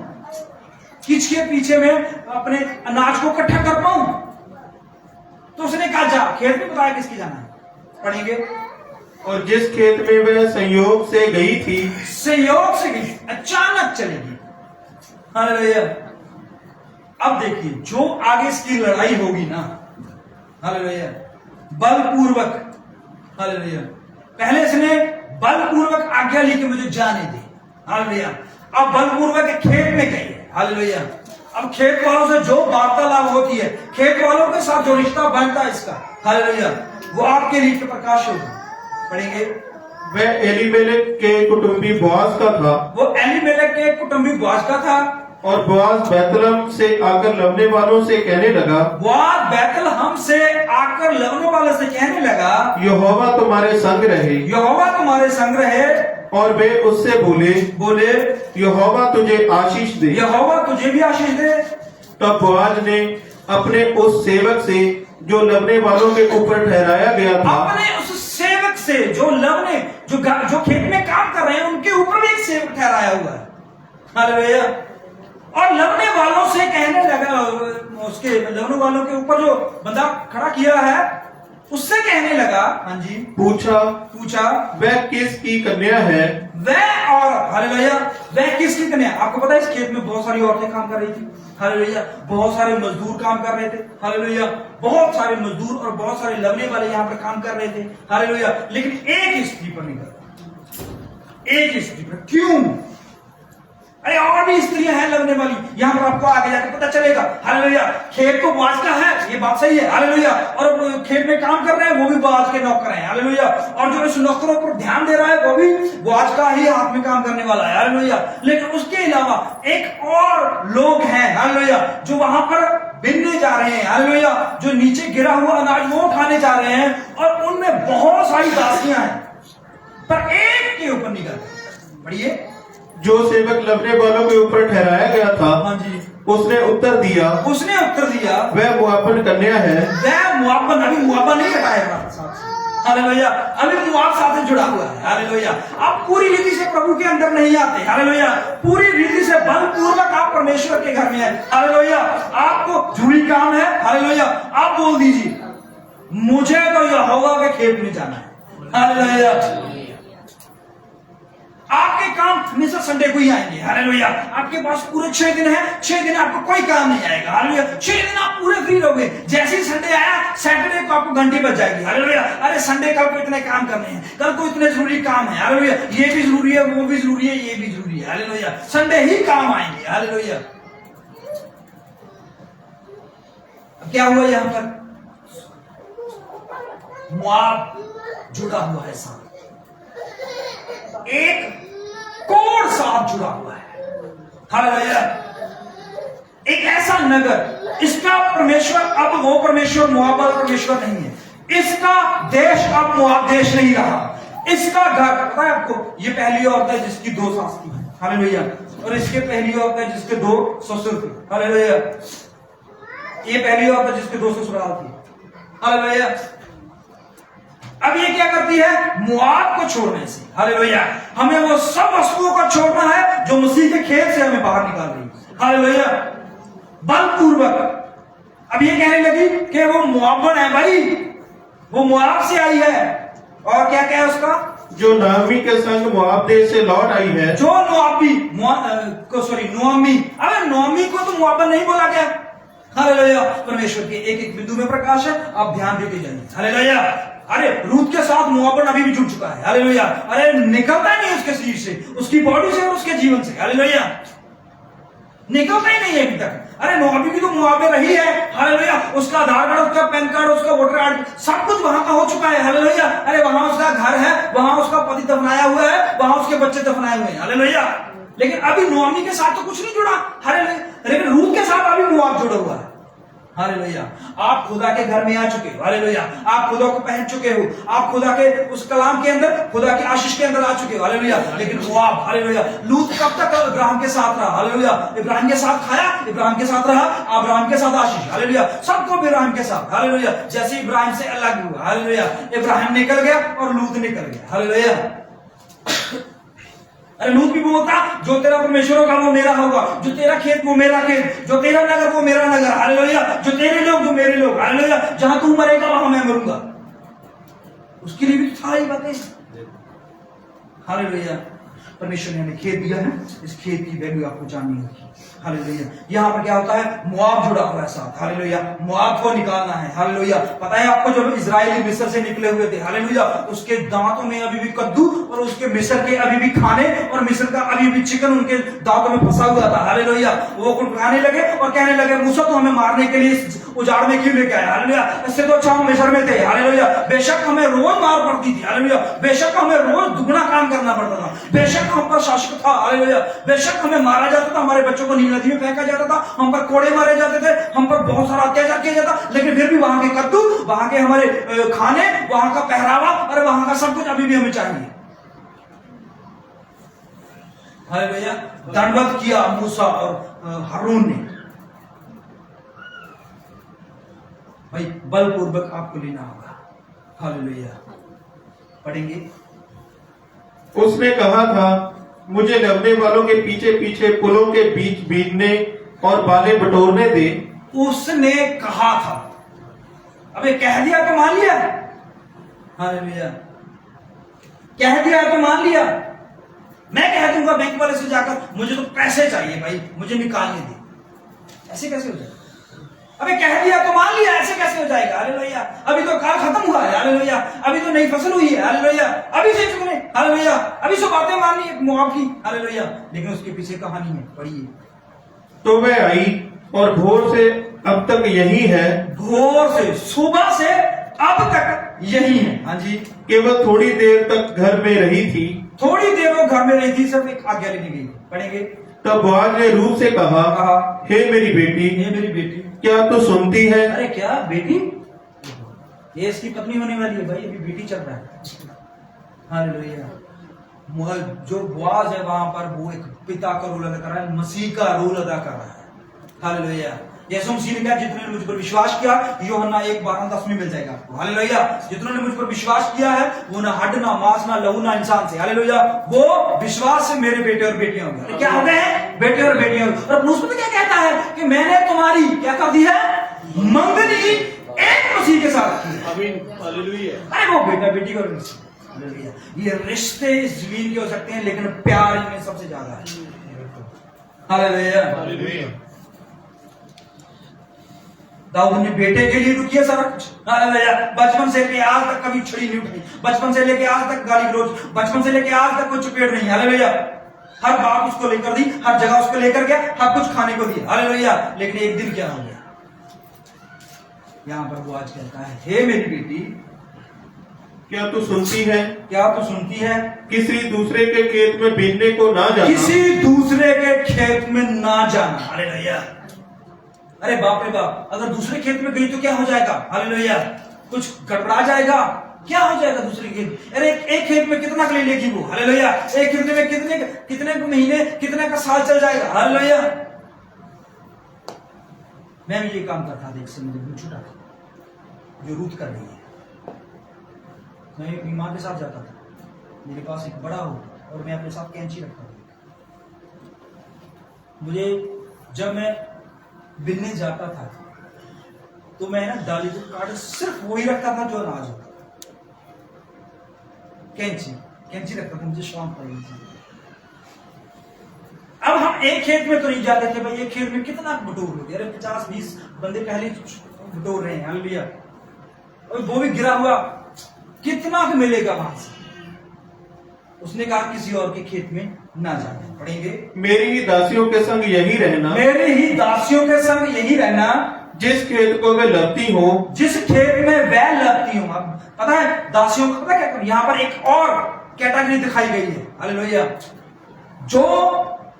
किसके पीछे मैं अपने अनाज को इकट्ठा कर पाऊं? तो उसने कहा, जा, खेत में बताया किसकी जाना है, पढ़ेंगे। और जिस खेत में वह संयोग से गई थी, संयोग से गई, अचानक चलेगी, हालेलुया। अब देखिए, जो आगे इसकी लड़ाई होगी ना, हालेलुया, बलपूर्वक, हालेलुया, पहले इसने बलपूर्वक आज्ञा ली कि मुझे जाने दे, हालेलुया। अब बलपूर्वक खेत में गई है, हालेलुया। अब खेत वालों से जो वार्तालाप होती है, खेत वालों के साथ जो रिश्ता बनता है इसका, हालेलुया, वो आपके लिए प्रकाश होगा, पढ़ेंगे। वह एलीमेलेक के कुटुंबी बोआज का था। वो एलीमेलेक के कुटुंबी बोआज का था। और बोआज बैतलहम से आकर लवने वालों से कहने लगा, बोआज बैतलहम से आकर लवने वालों से कहने लगा, यहोवा तुम्हारे संग रहे। यहोवा तुम्हारे संग रहे। और वे उससे बोले, यहोवा तुझे आशीष दे। यहोवा तुझे भी आशीष दे। तब बोआज ने अपने उस सेवक से जो लवने वालों के ऊपर ठहराया गया था, अपने उस सेवक से जो लवने जो खेत में काम कर रहे हैं, उनके ऊपर भी एक सेवक ठहराया हुआ है, हालेलुया। और लवने वालों से कहने लगा, उसके लवने वालों के ऊपर जो बंदा खड़ा किया है, उससे कहने लगा, हाँ जी, पूछा वह किसकी कन्या है? वह और, हालेलुया, वह किसकी कन्या? आपको पता है इस खेत में बहुत सारी औरतें काम कर रही थी, हालेलुया, बहुत सारे मजदूर काम कर रहे थे, हालेलुया, बहुत सारे मजदूर और बहुत सारे लवने वाले यहाँ पर काम कर रहे थे, हालेलुया, लेकिन एक स्त्री पर नहीं करता, एक स्त्री पर। क्यों? अरे और भी स्त्रियां हैं लवने वाली, यहां पर आपको आगे जाकर पता चलेगा, हालेलुया। खेत तो बोआज का है, ये बात सही है, हालेलुया, और खेत में काम कर रहे हैं वो भी बोआज के नौकर हैं, हालेलुया, और जो इस नौकरों पर ध्यान दे रहा है वो भी बोआज का ही हाथ में काम करने वाला है, हालेलुया। लेकिन उसके अलावा एक और लोग हैं, हालेलुया, जो वहां पर बिनने जा रहे हैं, हालेलुया, जो नीचे गिरा हुआ अनाज वो उठाने जा रहे हैं, और उनमें बहुत सारी दासियां हैं, पर एक के ऊपर निगाह, पढ़िए। जो सेवक लवने वालों के ऊपर ठहराया गया था, हाँ जी, उसने उत्तर दिया, वह मोआबन कन्या है। वह मोआबन, अभी मोआबन नहीं हटाएगा, हालेलुया, अभी मोआब साथ से जुड़ा हुआ है, हालेलुया। आप पूरी रीति से प्रभु के अंदर नहीं आते, हालेलुया, पूरी रीति से बलपूर्वक आप परमेश्वर के घर में है, हालेलुया। आपको जरूरी काम है, हालेलुया, आप बोल दीजिए, मुझे तो यहोवा के खेत में जाना है, हालेलुया। आपके काम हमेशा संडे को ही आएंगे, हालेलुया। आपके पास पूरे 6 दिन है, 6 दिन आपको कोई काम नहीं आएगा, हालेलुया। 6 दिन आप पूरे फ्री रहोगे। जैसे ही संडे आया, सैटरडे को आपको घंटी बज जाएगी, हालेलुया। अरे संडे कल को इतने काम करने हैं, कल को इतने जरूरी काम है, हालेलुया, ये भी जरूरी है, वो भी जरूरी है, ये भी जरूरी है, हालेलुया। संडे ही काम आएंगे, हालेलुया। क्या हुआ यहां पर? मोआब जुड़ा हुआ है साथ, एक कोर साथ जुड़ा हुआ है, हालेलुया। एक ऐसा नगर, इसका परमेश्वर अब वो परमेश्वर मोआब वाला परमेश्वर नहीं है, इसका देश अब मोआब देश नहीं रहा, इसका घर, पता है आपको, ये पहली औरत है जिसकी 2 सास थी, हालेलुया, और इसके पहली औरत है जिसके 2 ससुर थे, हालेलुया। ये पहली औरत है जिसके 2 ससुराल थी, हालेलुया। अब ये क्या करती है? मोआब को छोड़ने से, हालेलुया, हमें वो सब वस्तुओं को छोड़ना है जो मसीह के खेत से हमें बाहर निकाल रही है, हालेलुया, बलपूर्वक। अब ये कहने लगी कि वो मोआबन है भाई, वो मोआब से आई है, और क्या क्या है उसका? जो नामी के संग मोआब देश से लौट आई है। जो नोआमी, अरे नोआमी को तो मोआबन नहीं बोला गया, हालेलुया। परमेश्वर के एक एक बिंदु में प्रकाश है, आप ध्यान देते जाइए, हालेलुया। अरे रूथ के साथ मोआबन अभी भी जुड़ चुका है, हालेलुया। अरे निकलता नहीं उसके शरीर से, उसकी बॉडी से और उसके जीवन से, हालेलुया। निकलता ही नहीं है अभी तक। अरे मोआबी भी तो मुआबे रही है, हालेलुया। उसका आधार कार्ड, उसका पैन कार्ड, उसका वोटर कार्ड, सब कुछ वहां का हो चुका है, हालेलुया। अरे वहां उसका घर है, वहां उसका पति दफनाया हुआ है, वहां उसके बच्चे दफनाए हुए हैं, हालेलुया। लेकिन अभी नोआमी के साथ तो कुछ नहीं जुड़ा, हालेलुया। लेकिन रूत के साथ अभी मोआब जुड़ा हुआ है, हालेलुया। आप खुदा के घर में आ चुके हो, हालेलुया। आप खुदा को पहन चुके हो, आप खुदा के उस कलाम के अंदर, खुदा की आशीष के अंदर आ चुके हो, हालेलुया। लेकिन मोआब, हालेलुया। लूत कब तक इब्राहिम के साथ रहा, हालेलुया। इब्राहिम के साथ खाया, इब्राहिम के साथ रहा, अब्राहम के साथ आशीष, हालेलुया। सबको इब्राहिम के साथ, हालेलुया। जैसे इब्राहिम से अलग हुआ, हालेलुया, इब्राहिम निकल गया और लूत निकल गया, हालेलुया। अरे लूत भी बोलता, जो तेरा परमेश्वर होगा वो मेरा होगा, जो तेरा खेत वो मेरा खेत, जो तेरा नगर वो मेरा नगर, हालेलुया। जो तेरे लोग जो मेरे लोग, हालेलुया। जहां तू मरेगा वहां मैं मरूंगा। उसके लिए भी सारी बातें, हालेलुया। परमेश्वर ने हमें खेत दिया है, इस खेत की वैल्यू आपको जाननी होगी, हालेलुया। यहाँ पर क्या होता है, मुआब जुड़ा हुआ है साथ, हालेलुया। मुआब को निकालना है, हालेलुया। पता है आपको, जब इजराइली मिस्र से निकले हुए थे, हालेलुया, उसके दांतों में अभी भी कद्दू और उसके मिस्र के अभी भी खाने और मिस्र का अभी भी चिकन उनके दांतों में फंसा हुआ था, हालेलुया। वो कुछ खाने लगे और कहने लगे, मूसा तो हमें मारने के लिए उजाड़ में क्यों लेके आया, हालेलुया। इससे तो अच्छा हम मिस्र में थे, हालेलुया। बेशक हमें रोज मार पड़ती थी, हालेलुया। बेशक हमें रोज दुगना काम करना पड़ता था, बेशक हम पर शासक था, हालेलुया। बेशक हमें मारा जाता था, हमारे बच्चों को नील नदी में फेंका जाता था, हम पर कोड़े मारे जाते थे, हम पर बहुत सारा अत्याचार किया जाता, लेकिन फिर भी वहां के कद्दू, वहां के हमारे खाने, वहां का पहरावा और वहां का सब कुछ अभी भी हमें चाहिए, हालेलुया। दंडवत किया मूसा और हारून ने। भाई बलपूर्वक आपको लेना होगा, हालेलुया। पढ़ेंगे। उसने कहा था, मुझे लवने वालों के पीछे पीछे पुलों के बीच बीनने और बाले बटोरने दे। उसने कहा था, अबे कह दिया तो मान लिया, हालेलुया। कह दिया तो मान लिया। मैं कह दूंगा बैंक वाले से जाकर, मुझे तो पैसे चाहिए भाई, मुझे निकालने दे, ऐसे कैसे हो जाएगा? अबे कह दिया तो मान लिया, ऐसे कैसे हो जाएगा, हालेलुया। अभी तो काल खत्म हुआ है, हालेलुया। अभी तो नई फसल हुई है, हालेलुया। अभी से चुकने, हालेलुया। अभी से बातें मान ली मुआब की, हालेलुया। लेकिन उसके पीछे कहानी है, पढ़िए। तो वह आई और भोर से अब तक यही है। भोर से, सुबह से अब तक यही है, हाँ जी। केवल थोड़ी देर तक घर में रही थी। थोड़ी देर वो घर में रही थी, सिर्फ एक आज्ञा लेने गई। पढ़ेंगे। तब बोआज ने रूत से कहा, हे मेरी बेटी, ये मेरी बेटी। क्या तू सुनती है? अरे क्या बेटी, ये इसकी पत्नी होने वाली है भाई, अभी बेटी चल रहा है, हालेलुया। जो बोआज है वहां पर वो एक पिता का रोल अदा कर रहा है, मसीह का रोल अदा कर रहा है, हालेलुया। यीशु मसीह ने कहा, जितने ने मुझ पर विश्वास किया, यूहन्ना 1:12-10 में मिल जाएगा आपको, हालेलुया। जितनों ने मुझ पर विश्वास किया है, वो ना हड्ड ना मांस ना लहू ना इंसान से, हालेलुया, वो विश्वास से मेरे बेटे और बेटियां हो गए। क्या हो गए हैं? बेटे और बेटियां। और उसमें क्या कहता है कि मैंने तुम्हारी क्या कर दी है? मंगनी एक मसीह के साथ की। आमीन, हालेलुया। अरे वो बेटा बेटी का रिश्ता, हालेलुया। ये रिश्ते इस जमीन के हो सकते हैं, लेकिन प्यार इनमें सबसे ज्यादा है, हालेलुया, हालेलुया। दाऊद ने बेटे के लिए तो किया सारा कुछ, हालेलुया। बचपन से लेके आज तक कभी छुरी नहीं उठाई, बचपन से लेके आज तक गाली गलौज, बचपन से लेके आज तक कोई चपेट नहीं, हालेलुया। हर बात उसको लेकर दी, हर जगह उसको लेकर गया, हर कुछ खाने को दिया, हालेलुया। लेकिन एक दिन क्या हो गया, यहां पर वो आज कहता है, हे मेरी बेटी, क्या तू सुनती है? क्या तू सुनती है? किसी दूसरे के खेत में बीनने को ना जाना। किसी दूसरे के खेत में ना जाना, हालेलुया। अरे बाप रे बाप, अगर दूसरे खेत में गई तो क्या हो जाएगा, हालेलुया। कुछ गड़बड़ा जाएगा, क्या हो जाएगा दूसरे खेत? अरे एक खेत में कितना ले लेगी वो, हालेलुया। एक खेत में कितने कितने महीने, कितने का साल चल जाएगा, हालेलुया। मैं भी ये काम करता था, एक से मुझे छुटा था, जो रूत कर रही है। मैं अपनी माँ के साथ जाता था, मेरे पास एक बड़ा हो और मैं अपने साथ कैंची रखता था। मुझे जब मैं बिलने जाता था तो मैं ना डाली को काट सिर्फ वही रखता था जो अनाज होता, कैंची रखता था, मुझे शौक पड़ी थी। अब हम एक खेत में तो नहीं जाते थे भाई, एक खेत में कितना बटोर लोगे, अरे 50-20 बंदे पहले बटोर रहे हैं, हालेलुया। और वो भी गिरा हुआ, कितना मिलेगा वहां से, उसने कहा किसी और के खेत में ना जाना। पढ़ेंगे, मेरी ही दासियों के संग यही रहना, मेरे ही दासियों के संग यही रहना, जिस खेत को वे लगती हो, जिस खेत में वह लगती हूँ। अब पता है दासियों का, पता क्या, यहाँ पर एक और कैटेगरी दिखाई गई है। हालेलुया। जो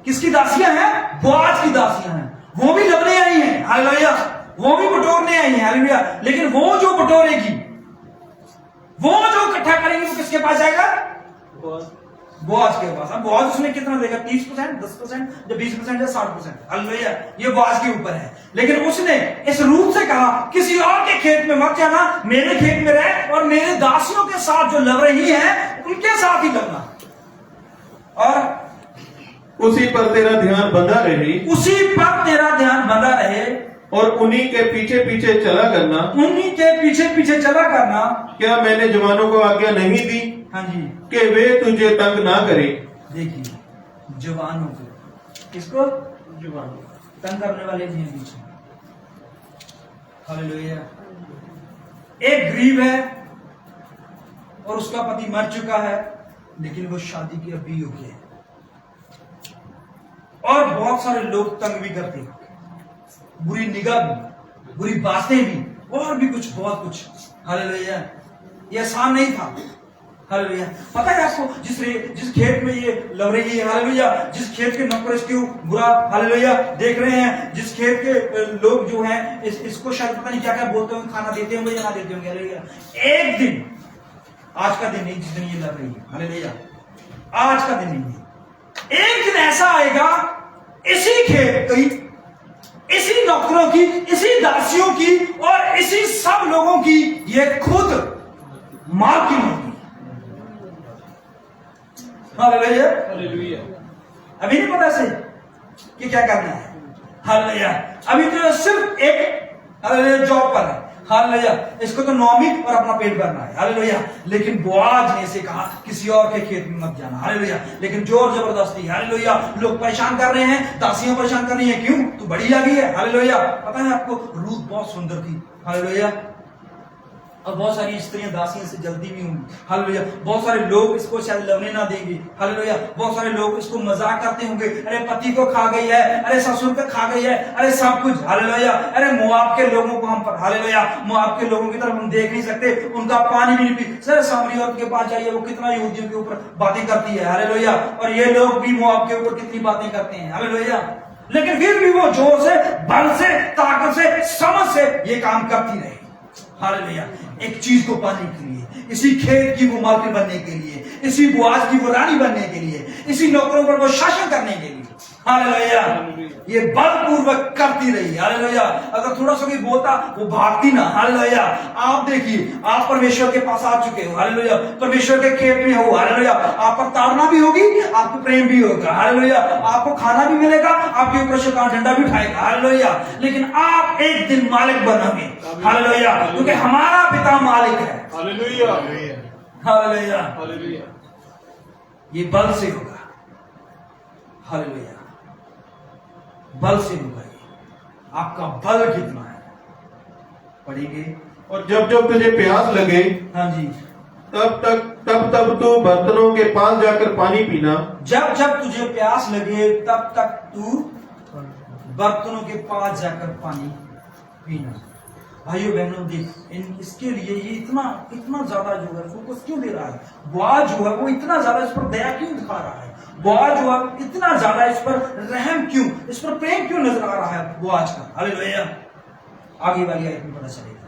किसकी दासियां हैं? बोआज की दासियां हैं। वो भी लबने आई हैं। हालेलुया। वो भी बटोरने आई हैं। हालेलुया। लेकिन वो जो बटोरेगी, वो जो इकट्ठा करेंगे, वो किसके पास जाएगा? बोआज के पास। अब बोआज उसमें कितना देगा? 30%, 10%, या 20% या 60%। हालेलुया। ये बोआज के ऊपर है। लेकिन उसने इस रूप से कहा किसी और के खेत में मत जाना, मेरे खेत में रह और मेरे दासियों के साथ जो लग रही हैं उनके साथ ही लगना, और उसी पर तेरा ध्यान बंधा रहे, उसी पर तेरा ध्यान बंधा रहे, और उन्हीं के पीछे पीछे चला करना। उन्हीं के पीछे पीछे चला करना। क्या मैंने जवानों को आज्ञा नहीं दी हाँ जी, कि वे तुझे तंग ना करे? देखिए जवानों को, किसको? जवानों, तंग करने वाले भी हैं पीछे। हालेलुया। एक गरीब है और उसका पति मर चुका है, लेकिन वो शादी के अभी योग्य है, और बहुत सारे लोग तंग भी करते हैं, बुरी निगाह भी, बुरी बातें भी, और भी कुछ, बहुत कुछ। हालेलुया। ये आसान नहीं था। हालेलुया। पता है आपको, जिस खेत में ये लग रही है, हालेलुया, जिस खेत के नौकर इसके बुरा, हालेलुया, देख रहे हैं, जिस खेत के लोग जो हैं इसको शायद पता नहीं क्या क्या बोलते होंगे, खाना देते होंगे या ना देते होंगे। हालेलुया। एक दिन, आज का दिन नहीं जिस दिन ये लग रही है, हालेलुया, आज का दिन नहीं है, एक दिन ऐसा आएगा, इसी खेत की, इसी नौकरों की, इसी दासियों की और इसी सब लोगों की ये खुद मालकिन होगी। हालेलुया। अभी नहीं पता से कि क्या करना है। हालेलुया। अभी तो सिर्फ एक जॉब पर है। हालेलुया। इसको तो नौमी और अपना पेट भरना है। हालेलुया। लेकिन बोआज ने इसे कहा किसी और के खेत में मत जाना। हालेलुया। लेकिन जोर जबरदस्ती, हालेलुया, लोग परेशान कर रहे हैं, दासियां परेशान कर रही हैं, क्यों? तू बड़ी आ गई है। हालेलुया। पता है आपको, रूथ बहुत सुंदर थी। हालेलुया। और बहुत सारी स्त्रियां दासियों से जल्दी भी होंगी। हालेलुया। बहुत सारे लोग इसको शायद लगने ना देंगे। हालेलुया। बहुत सारे लोग इसको मजाक करते होंगे, अरे पति को खा गई है, अरे ससुर को खा गई है, अरे सब कुछ। हालेलुया। अरे मोआब के लोगों को हम पर, हालेलुया, मोआब के लोगों की तरफ हम देख नहीं सकते, उनका पानी भी नहीं पी। सर सामरी औरत के पास जाइए, वो कितना यहूदियों के ऊपर बातें करती है। हालेलुया। और ये लोग भी मोआब के ऊपर कितनी बातें करते हैं। हालेलुया। लेकिन फिर भी वो जोर से, बल से, ताकत से, समझ से ये काम करती रही। हालेलुया। एक चीज को पाने के लिए, इसी खेत की वो मालकिन बनने के लिए, इसी बोआज की वो रानी बनने के लिए, इसी नौकरों पर वो शासन करने के लिए, हालेलुया, ये बलपूर्वक करती रही। हालेलुया। अगर थोड़ा सा भी बोलता, वो भागती ना। हालेलुया। आप देखिए, आप परमेश्वर के पास आ चुके हो। हालेलुया। परमेश्वर के खेत में हो। हालेलुया। आप पर ताड़ना भी होगी, आपको प्रेम भी होगा। हालेलुया। आपको खाना भी मिलेगा, आपके ऊपर शैतान डंडा भी उठाएगा। हालेलुया। लेकिन आप एक दिन मालिक बनोगे। हालेलुया। क्योंकि हमारा पिता मालिक है। हालेलुया। हालेलुया। हालेलुया। ये बल से होगा। हालेलुया। बल से होगा। आपका बल कितना है, पढ़ेंगे। और जब जब तुझे प्यास लगे, हाँ जी, तब तू बर्तनों के पास जाकर पानी पीना। जब जब तुझे प्यास लगे तब तक तू बर्तनों के पास जाकर पानी पीना। भाइयों बहनों, देख, इसके लिए ये इतना ज्यादा जो है फोकस क्यों दे रहा है? बोआज जो है वो इतना ज्यादा इस पर दया क्यों दिखा रहा है? बोआज जो है इतना ज्यादा इस पर रहम क्यों, इस पर प्रेम क्यों नजर आ रहा है बोआज का? हालेलुया। आगे वाली आयत में पता चलेगा।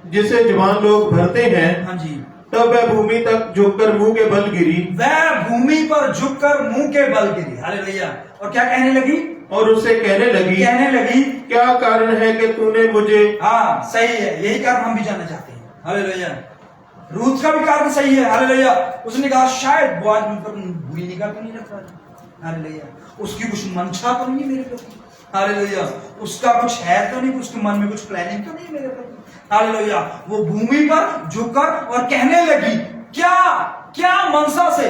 जिसे जवान लोग भरते हैं, हाँ जी, तब वह भूमि तक झुककर मुंह के बल गिरी। वह भूमि पर झुककर मुंह के बल गिरी। हालेलुया। और क्या कहने लगी? और उससे कहने लगी, क्या कारण है कि तूने मुझे। हाँ, सही है, यही कारण हम भी जानना चाहते हैं। हालेलुया। रूथ का भी कारण सही है। हालेलुया। उसने कहा शायद बोआज मुझ पर बुरी निगाह तो नहीं रख रहा। हालेलुया। उसकी कुछ मंशा तो नहीं है मेरे प्रति। हालेलुया। उसका कुछ है तो नहीं, उसके मन में कुछ प्लानिंग तो नहीं मेरे प्रति। हालेलुया। वो भूमि पर झुककर और कहने लगी, क्या मंशा से,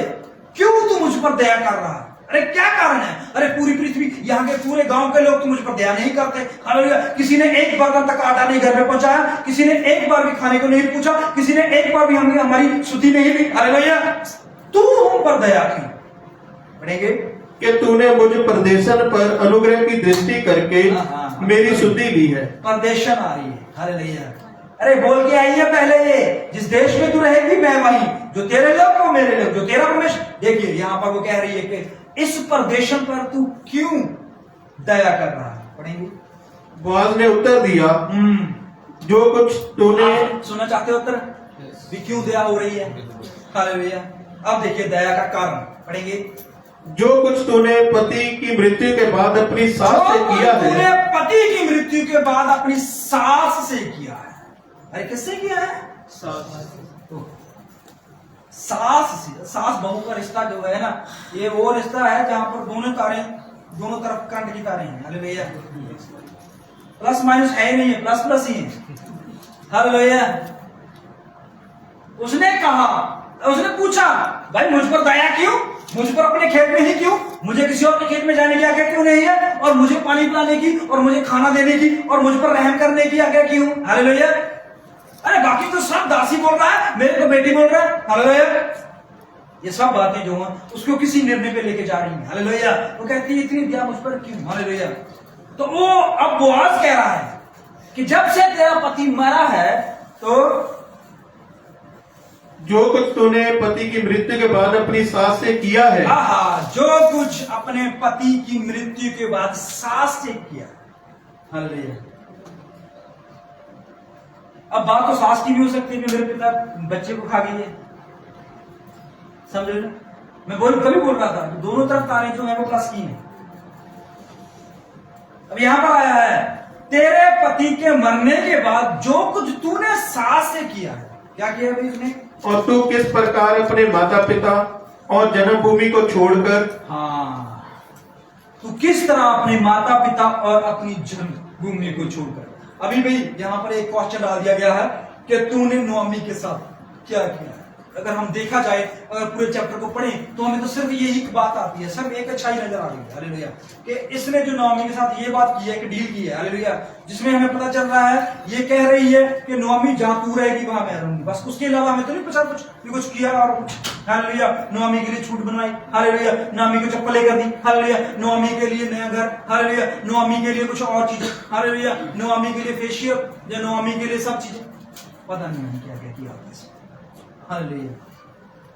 क्यों तू मुझ पर दया कर रहा है? अरे क्या कारण है? अरे पूरी पृथ्वी, यहाँ के पूरे गांव के लोग तो मुझ पर दया नहीं करते। हालेलुया। किसी ने एक बर्तन तक आटा नहीं घर में पहुंचाया, किसी ने एक बार भी खाने को नहीं पूछा, किसी ने एक बार भी हमें हमारी स्तुति नहीं ली। हालेलुया। तू हम पर दया क्यों? पढ़ेंगे कि तूने मुझ परदेशन पर अनुग्रह की दृष्टि करके मेरी स्तुति ली है। परदेशन आ रही है। हालेलुया। अरे बोल के आई है पहले, ये जिस देश में तू रहेगी मैं वहीं, जो तेरे लोग वो मेरे लोग, जो तेरा परमेश्वर। देखिए यहाँ पर वो कह रही है कि इस परदेशन पर तू क्यों दया कर रहा है? पढ़ेंगे। बोआज ने उत्तर दिया, जो कुछ तूने। आप सुनना चाहते हो उत्तर भी क्यों दया हो रही है? हालेलुया। अब देखिए दया का कारण, पढ़ेंगे। जो कुछ तूने पति की मृत्यु के बाद अपनी सास से किया तूने है। पति की मृत्यु के बाद अपनी सास से किया है। अरे किससे किया है? सास से। सास बहू का रिश्ता जो है ना, ये वो रिश्ता है जहां पर दोनों तरफ कंठ की तारें हैं। हालेलुया। प्लस माइनस है ही नहीं है, प्लस प्लस ही है। हालेलुया। उसने कहा, उसने पूछा, भाई मुझ पर दया क्यों? मुझ पर अपने खेत में ही क्यों? मुझे किसी और के खेत में जाने की आज्ञा क्यों नहीं है? और मुझे पानी पिलाने की और मुझे खाना देने की और मुझ पर रहम करने की आज्ञा क्यों? हालेलुया। अरे बाकी तो सब दासी बोल रहा है, मेरे को बेटी बोल रहा है। हालेलुया। ये सब बातें जो हैं उसको किसी निर्णय पे लेके जा रही हैं। हालेलुया। वो कहती है इतनी दया मुझ पर क्यों? हालेलुया। तो वो अब बोआज कह रहा है कि जब से तेरा पति मरा है, तो जो कुछ तूने पति की मृत्यु के बाद अपनी सास से किया है। जो कुछ अपने पति की मृत्यु के बाद सास से किया। हालेलुया। अब बात तो सास की भी हो सकती है कि मेरे पिता बच्चे को खा गई है। समझ रहे? मैं कभी बोल रहा था दोनों तरफ तारें जो है वो प्लस की हैं। अब यहां पर आया है, तेरे पति के मरने के बाद जो कुछ तूने सास से किया है। क्या किया भाई उसने? और तू किस प्रकार अपने माता पिता और जन्मभूमि को छोड़कर। तू किस तरह अपने माता पिता और अपनी जन्मभूमि को छोड़कर। अभी भाई यहाँ पर एक क्वेश्चन डाल दिया गया है कि तूने नोआमी के साथ क्या किया। अगर हम देखा जाए, अगर पूरे चैप्टर को पढ़ें तो हमें तो सिर्फ यही बात आती है, सिर्फ एक अच्छाई नजर आ रही है। हालेलुया। कि इसने जो नोआमी के साथ ये बात की है, कि डील की है। हालेलुया। जिसमें हमें पता चल रहा है, ये कह रही है कि नोआमी जहां तू रहेगी वहां मैं रहूंगी, बस उसके अलावा हमें तो नहीं पता कुछ किया और कुछ। हालेलुया। नोआमी के लिए छूट बनवाई। हालेलुया। नोआमी को चप्पलें कर दी। हालेलुया। नोआमी के लिए नया घर। हालेलुया। नोआमी के लिए कुछ और चीजें। हालेलुया। नोआमी के लिए फेशियल या नोआमी के लिए सब चीजें, पता नहीं क्या क्या किया। हालेलुया।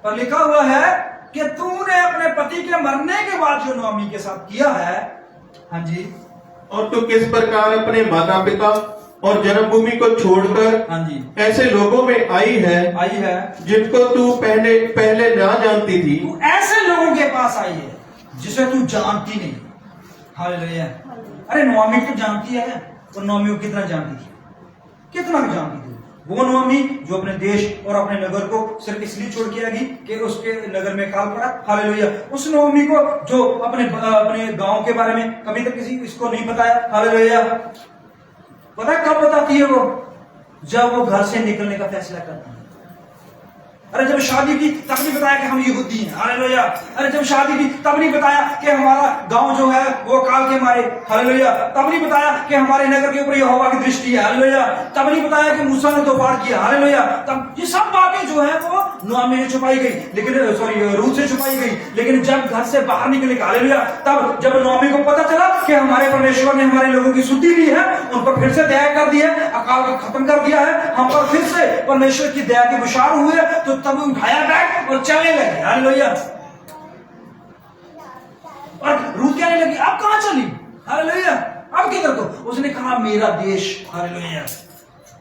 पर लिखा हुआ है कि तूने अपने पति के मरने के बाद जो नोआमी के साथ किया है। हाँ जी। और तू किस प्रकार अपने माता पिता और जन्मभूमि को छोड़कर। हाँ जी। ऐसे लोगों में आई है जिनको तू पहले ना जानती थी। तू ऐसे लोगों के पास आई है जिसे तू जानती नहीं। हालेलुया। अरे नोआमी तो जानती है, और नोआमी को कितना जानती थी? कितना भी जानती थी वो नोआमी, जो अपने देश और अपने नगर को सिर्फ इसलिए छोड़ के आई कि उसके नगर में काल पड़ा। हालेलुया। उस नोआमी को जो अपने गांव के बारे में कभी तक किसी इसको नहीं बताया। हालेलुया। पता है कब बताती है वो? जब वो घर से निकलने का फैसला करती है। अरे जब शादी की तब नहीं बताया कि हम यहूदी हैं। हालेलुया। अरे जब शादी की तब नहीं बताया कि हमारा गांव जो है वो काल के मारे। हालेलुया। तब नहीं बताया कि हमारे नगर के ऊपर यहोवा की दृष्टि है। हालेलुया। तब नहीं बताया कि मूसा ने 2 बार किया। हालेलुया। तब ये सब बातें जो है वो नोआमी में छुपाई गई, लेकिन रूथ से छुपाई गई। लेकिन जब घर से बाहर निकले, हालेलुया, तब जब नोआमी को पता चला कि हमारे परमेश्वर ने हमारे लोगों की स्तुति ली है, उन पर फिर से दया कर दी है, अकाल को खत्म कर दिया है, हम पर फिर से परमेश्वर की दया की बुशार हुई है, तो तब उठाया बैग और चलने लगे। हालेलुया। और रूथ कहने लगी, अब कहां चली? हालेलुया। अब किधर को? उसने कहा मेरा देश। हालेलुया।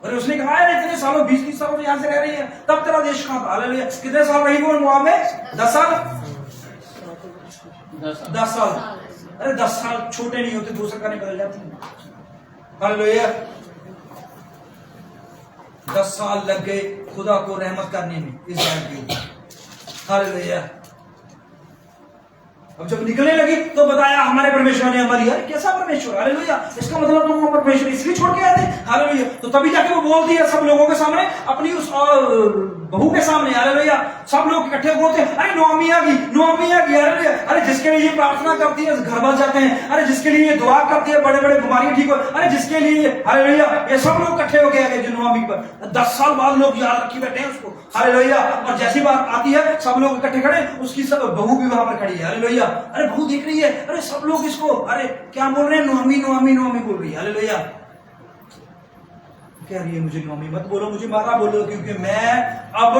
और उसने कहा यार इतने सालों 20-30 सालों से यहां से रह रही है, तब तेरा देश कहां था? हालेलुया। कितने साल रही वो वहां में? 10 साल। 10 साल। अरे 10 साल छोटे नहीं होते, दूसरे का निकल जाती। हालेलुया। 10 साल लग गए खुदा को रहमत करने में इस्राएल के। हालेलुया। अब जब निकलने लगी तो बताया हमारे परमेश्वर ने हमारी। अरे कैसा परमेश्वर? हालेलुया। इसका मतलब तुम परमेश्वर इसलिए छोड़ के आए थे? हालेलुया। तो तभी जाके वो बोलती है सब लोगों के सामने, अपनी उस बहू के सामने, हालेलुया। सब लोग इकट्ठे बोलते हैं, अरे नोआमी आ गई, नोआमी आ गई, हालेलुया। अरे जिसके लिए ये प्रार्थना करती है घर भर जाते हैं, अरे जिसके लिए ये दुआ करती है बड़े बड़े बीमारियां ठीक हो, अरे जिसके लिए, हालेलुया, ये सब लोग इकट्ठे होके आ गए जो नोआमी पर 10 साल बाद लोग याद रखी बैठे हैं उसको, हालेलुया। और जैसी बात आती है सब लोग इकट्ठे खड़े, उसकी सब बहू भी वहां पर खड़ी है, हालेलुया। अरे बहू देख रही है, अरे सब लोग इसको अरे क्या बोल रहे हैं, नोआमी नोआमी नोआमी बोल रही है, हालेलुया। कह रही है मुझे नोआमी मत बोलो, मुझे मारा बोलो, क्योंकि मैं अब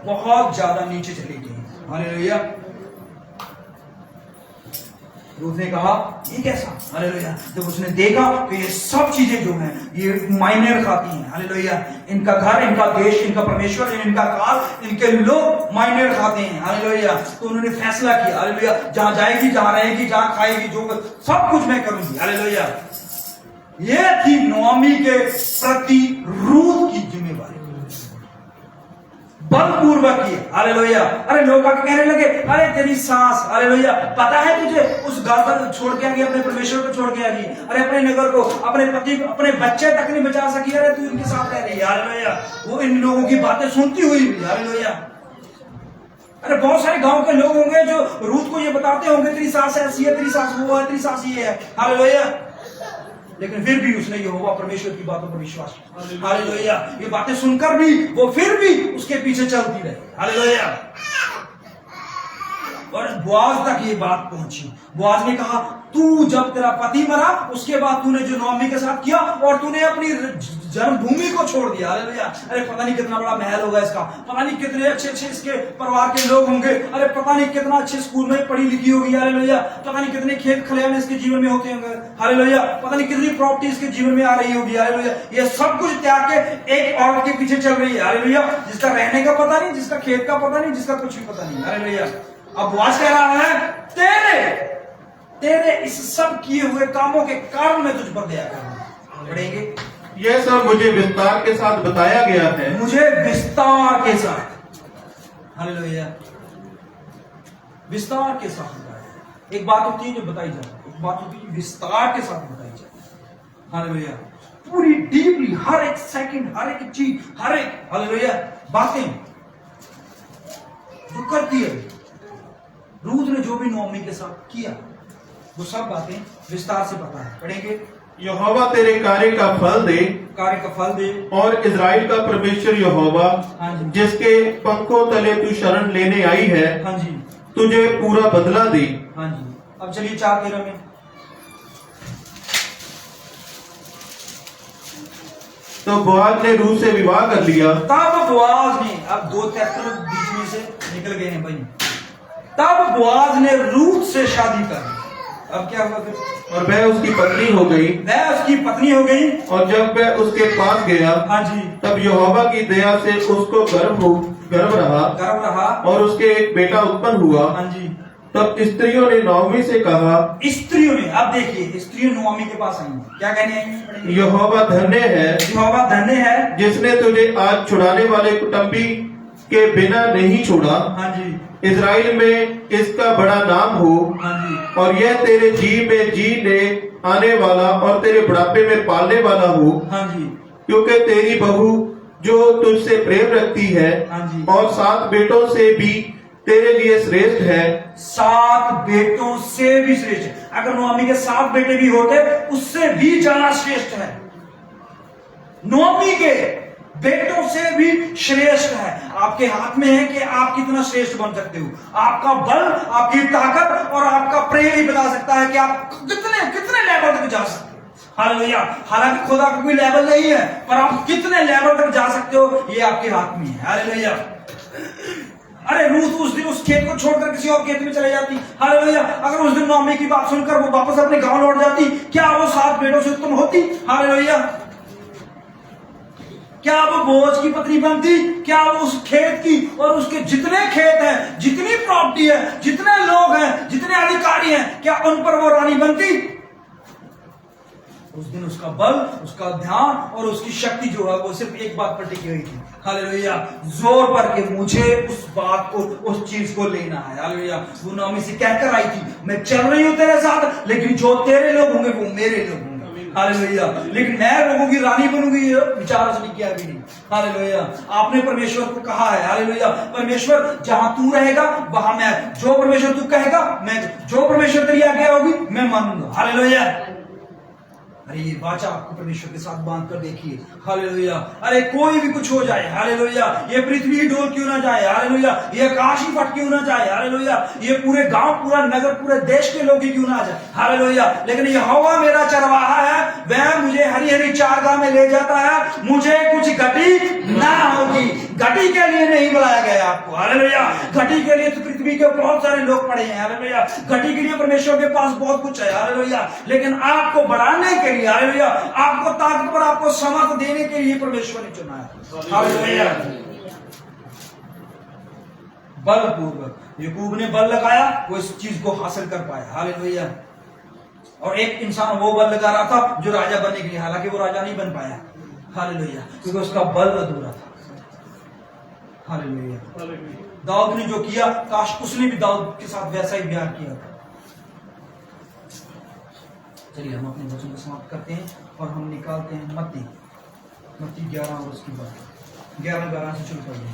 बहुत ज्यादा नीचे चली गई, हालेलुया। रूथ ने कहा ये कैसा, हालेलुया। जब उसने देखा कि ये सब चीजें जो हैं ये मायने खाती हैं, हालेलुया। इनका घर, इनका देश, इनका परमेश्वर, इनका काल, इनके लोग मायने खाते हैं, हालेलुया। तो उन्होंने फैसला किया, हालेलुया, जहां जाएगी, जहां रहेगी, जहां खाएगी, जो सब कुछ मैं करूंगी, हालेलुया। ये थी नोआमी के प्रति रूथ की जिम्मेवारी, बलपूर्वक की, हालेलुया। अरे लोग आके कहने लगे, अरे तेरी सास, हालेलुया, पता है तुझे उस घर पर छोड़ के आ गई, अपने परमेश्वर को छोड़ के आ गई, अरे अपने नगर को, अपने पति, अपने बच्चे तक नहीं बचा सकी, अरे तू इनके साथ रह रही है, हालेलुया। वो इन लोगों की बातें सुनती हुई भी, हालेलुया। अरे बहुत सारे गांव के लोग होंगे जो रूथ को ये बताते होंगे, तेरी सास ऐसी है, तेरी सास वो है, तेरी सास ये है, हालेलुया। लेकिन फिर भी उसने यहोवा परमेश्वर की बातों पर विश्वास किया, हालेलुया। ये बातें सुनकर भी वो फिर भी उसके पीछे चलती रही, हालेलुया। और बोआज तक ये बात पहुंची। बोआज ने कहा, तू जब तेरा पति मरा उसके बाद तूने जो नोआमी के साथ किया और तूने अपनी जन्मभूमि को छोड़ दिया, हालेलुया। अरे पता नहीं कितना बड़ा महल होगा इसका, पता नहीं कितने अच्छे अच्छे इसके परिवार के लोग होंगे, अरे पता नहीं कितना अच्छे स्कूल में पढ़ी लिखी होगी, हालेलुया। पता नहीं कितने खेत खलिहान इसके जीवन में होते होंगे, हालेलुया। पता नहीं कितनी प्रॉपर्टी इसके जीवन में आ रही होगी, हालेलुया। ये सब कुछ त्याग के एक औरत के पीछे चल रही है, हालेलुया, जिसका रहने का पता नहीं, जिसका खेत का पता नहीं, जिसका कुछ भी पता नहीं, हालेलुया। अब बोआज कह रहा है, तेरे इस सब किए हुए कामों के कारण मैं तुझ पर दया करूंगा। पढ़ेंगे, यह सब मुझे विस्तार के साथ बताया गया है, मुझे विस्तार के साथ, हालेलुया, विस्तार के साथ बताया। एक बात होती है जो बताई जाती है, एक बात होती है विस्तार के साथ बताई जाती है, हालेलुया। पूरी डीपली, हर एक सेकंड, हर एक चीज, हर एक, हालेलुया, बातें जो करती है रूथ ने, जो भी नोआमी के साथ किया, वो सब बातें विस्तार से पता है। पढ़ेंगे, यहोवा तेरे कार्य का फल दे, कार्य का फल दे, और इजराइल का परमेश्वर यहोवा, हाँ जी, जिसके पंखों तले तू शरण लेने आई है, हाँ जी, तुझे पूरा बदला दे। हाँ जी। अब चलिए 4:13 में, तो बोआज ने रूथ से विवाह कर लिया। तब बोआज ने, अब 2:73 बीच में से निकल गए हैं भाई, तब बोआज ने रूथ से शादी कर ली। अब क्या हुआ फिर, और वह उसकी पत्नी हो गई, वह उसकी पत्नी हो गई। और जब वह उसके पास गया, हाँ जी, तब यहोवा की दया से उसको गर्भ रहा, और उसके एक बेटा उत्पन्न हुआ। हाँ जी। तब स्त्रियों ने नोआमी से कहा, स्त्रियों ने, अब देखिए, स्त्रियों नोआमी के पास आई हैं, क्या कहने आई हैं? यहोवा धन्य है, यहोवा धन्य है, जिसने तुझे आज छुड़ाने वाले कुटुंबी के बिना नहीं छोड़ा। हाँ जी, इजराइल में इसका बड़ा नाम हो, हाँ जी, और यह तेरे जी में जीने आने वाला और तेरे बुढ़ापे में पालने वाला हो, हाँ जी, क्योंकि तेरी बहू जो तुझसे प्रेम रखती है, हाँ जी, और 7 बेटों से भी तेरे लिए श्रेष्ठ है। 7 बेटों से भी श्रेष्ठ है। अगर नोआमी के 7 बेटे भी होते उससे भी ज्यादा श्रेष्ठ है, नोआमी के बेटों से भी श्रेष्ठ है। आपके हाथ में है कि आप कितना श्रेष्ठ बन सकते हो। आपका बल, आपकी ताकत और आपका प्रेम ही बता सकता है कि आप कितने कितने लेवल तक जा सकते हो, हालेलुया। हालांकि खुदा का कोई लेवल नहीं है, पर आप कितने लेवल तक जा सकते हो ये आपके हाथ में है, हालेलुया। अरे रूथ उस दिन उस खेत को छोड़कर किसी और खेत में चले जाती, हालेलुया। अगर उस दिन नोआमी की बात सुनकर वो वापस अपने गांव लौट जाती, क्या वो 7 बेटों से उत्तम होती, हालेलुया? क्या वो बोझ की पत्नी बनती? क्या वो उस खेत की और उसके जितने खेत हैं, जितनी प्रॉपर्टी है, जितने लोग हैं, जितने अधिकारी हैं, क्या उन पर वो रानी बनती? उस दिन उसका बल, उसका ध्यान और उसकी शक्ति जो है वो सिर्फ एक बात पर टिकी हुई थी, हालेलुया, जोर पर के मुझे उस बात को, उस चीज को लेना है, हालेलुया। वो नोआमी से कहकर आई थी, मैं चल रही हूं तेरे साथ, लेकिन जो तेरे लोग होंगे वो मेरे लोग होंगे, हालेलुया। लेकिन मैं लोगों की रानी बनूंगी, ये विचार उसने किया भी नहीं। हालेलुया। आपने परमेश्वर को कहा है, हालेलुया, परमेश्वर जहां तू रहेगा वहां मैं, जो परमेश्वर तू कहेगा मैं, जो परमेश्वर तेरी आज्ञा होगी मैं मानूंगा। हालेलुया। अरे ये वाचा आपको परमेश्वर के साथ बांध कर देखिए। हालेलुया। अरे कोई भी कुछ हो जाए, हालेलुया, ये पृथ्वी ही डोल क्यों ना जाए, हालेलुया, ये आकाश ही फट क्यों ना जाए, हालेलुया, ये पूरे गांव, पूरा नगर, पूरे देश के लोग ही क्यों ना आ जाए, हालेलुया, लेकिन यहोवा मेरा चरवाहा है, वह मुझे हरी हरी चारगाह में ले जाता है, मुझे कुछ घटी ना होगी। घटी के लिए नहीं बुलाया गया आपको, हालेलुया। घटी के लिए तो पृथ्वी के बहुत सारे लोग पड़े हैं, हालेलुया। घटी के लिए परमेश्वर के पास बहुत कुछ है, हालेलुया, लेकिन आपको बढ़ाने के लिए, हालेलुया, आपको ताकत पर, आपको समर्थ देने के लिए परमेश्वर ने चुना है, हालेलुया। बलपूर्वक याकूब ने बल लगाया, वो इस चीज को हासिल कर पाया, हालेलुया। और एक इंसान वो बल लगा रहा था जो राजा बनने के लिए, हालांकि वो राजा नहीं बन पाया, हालेलुया, क्योंकि उसका बल अधूरा था, हालेलुया। दाऊद ने जो किया, काश उसने भी दाऊद के साथ वैसा ही ब्याह किया था। चलिए हम अपने वचन को समाप्त करते हैं और हम निकालते हैं मत्ती 11 और उसकी बात 11 से शुरू कर दें।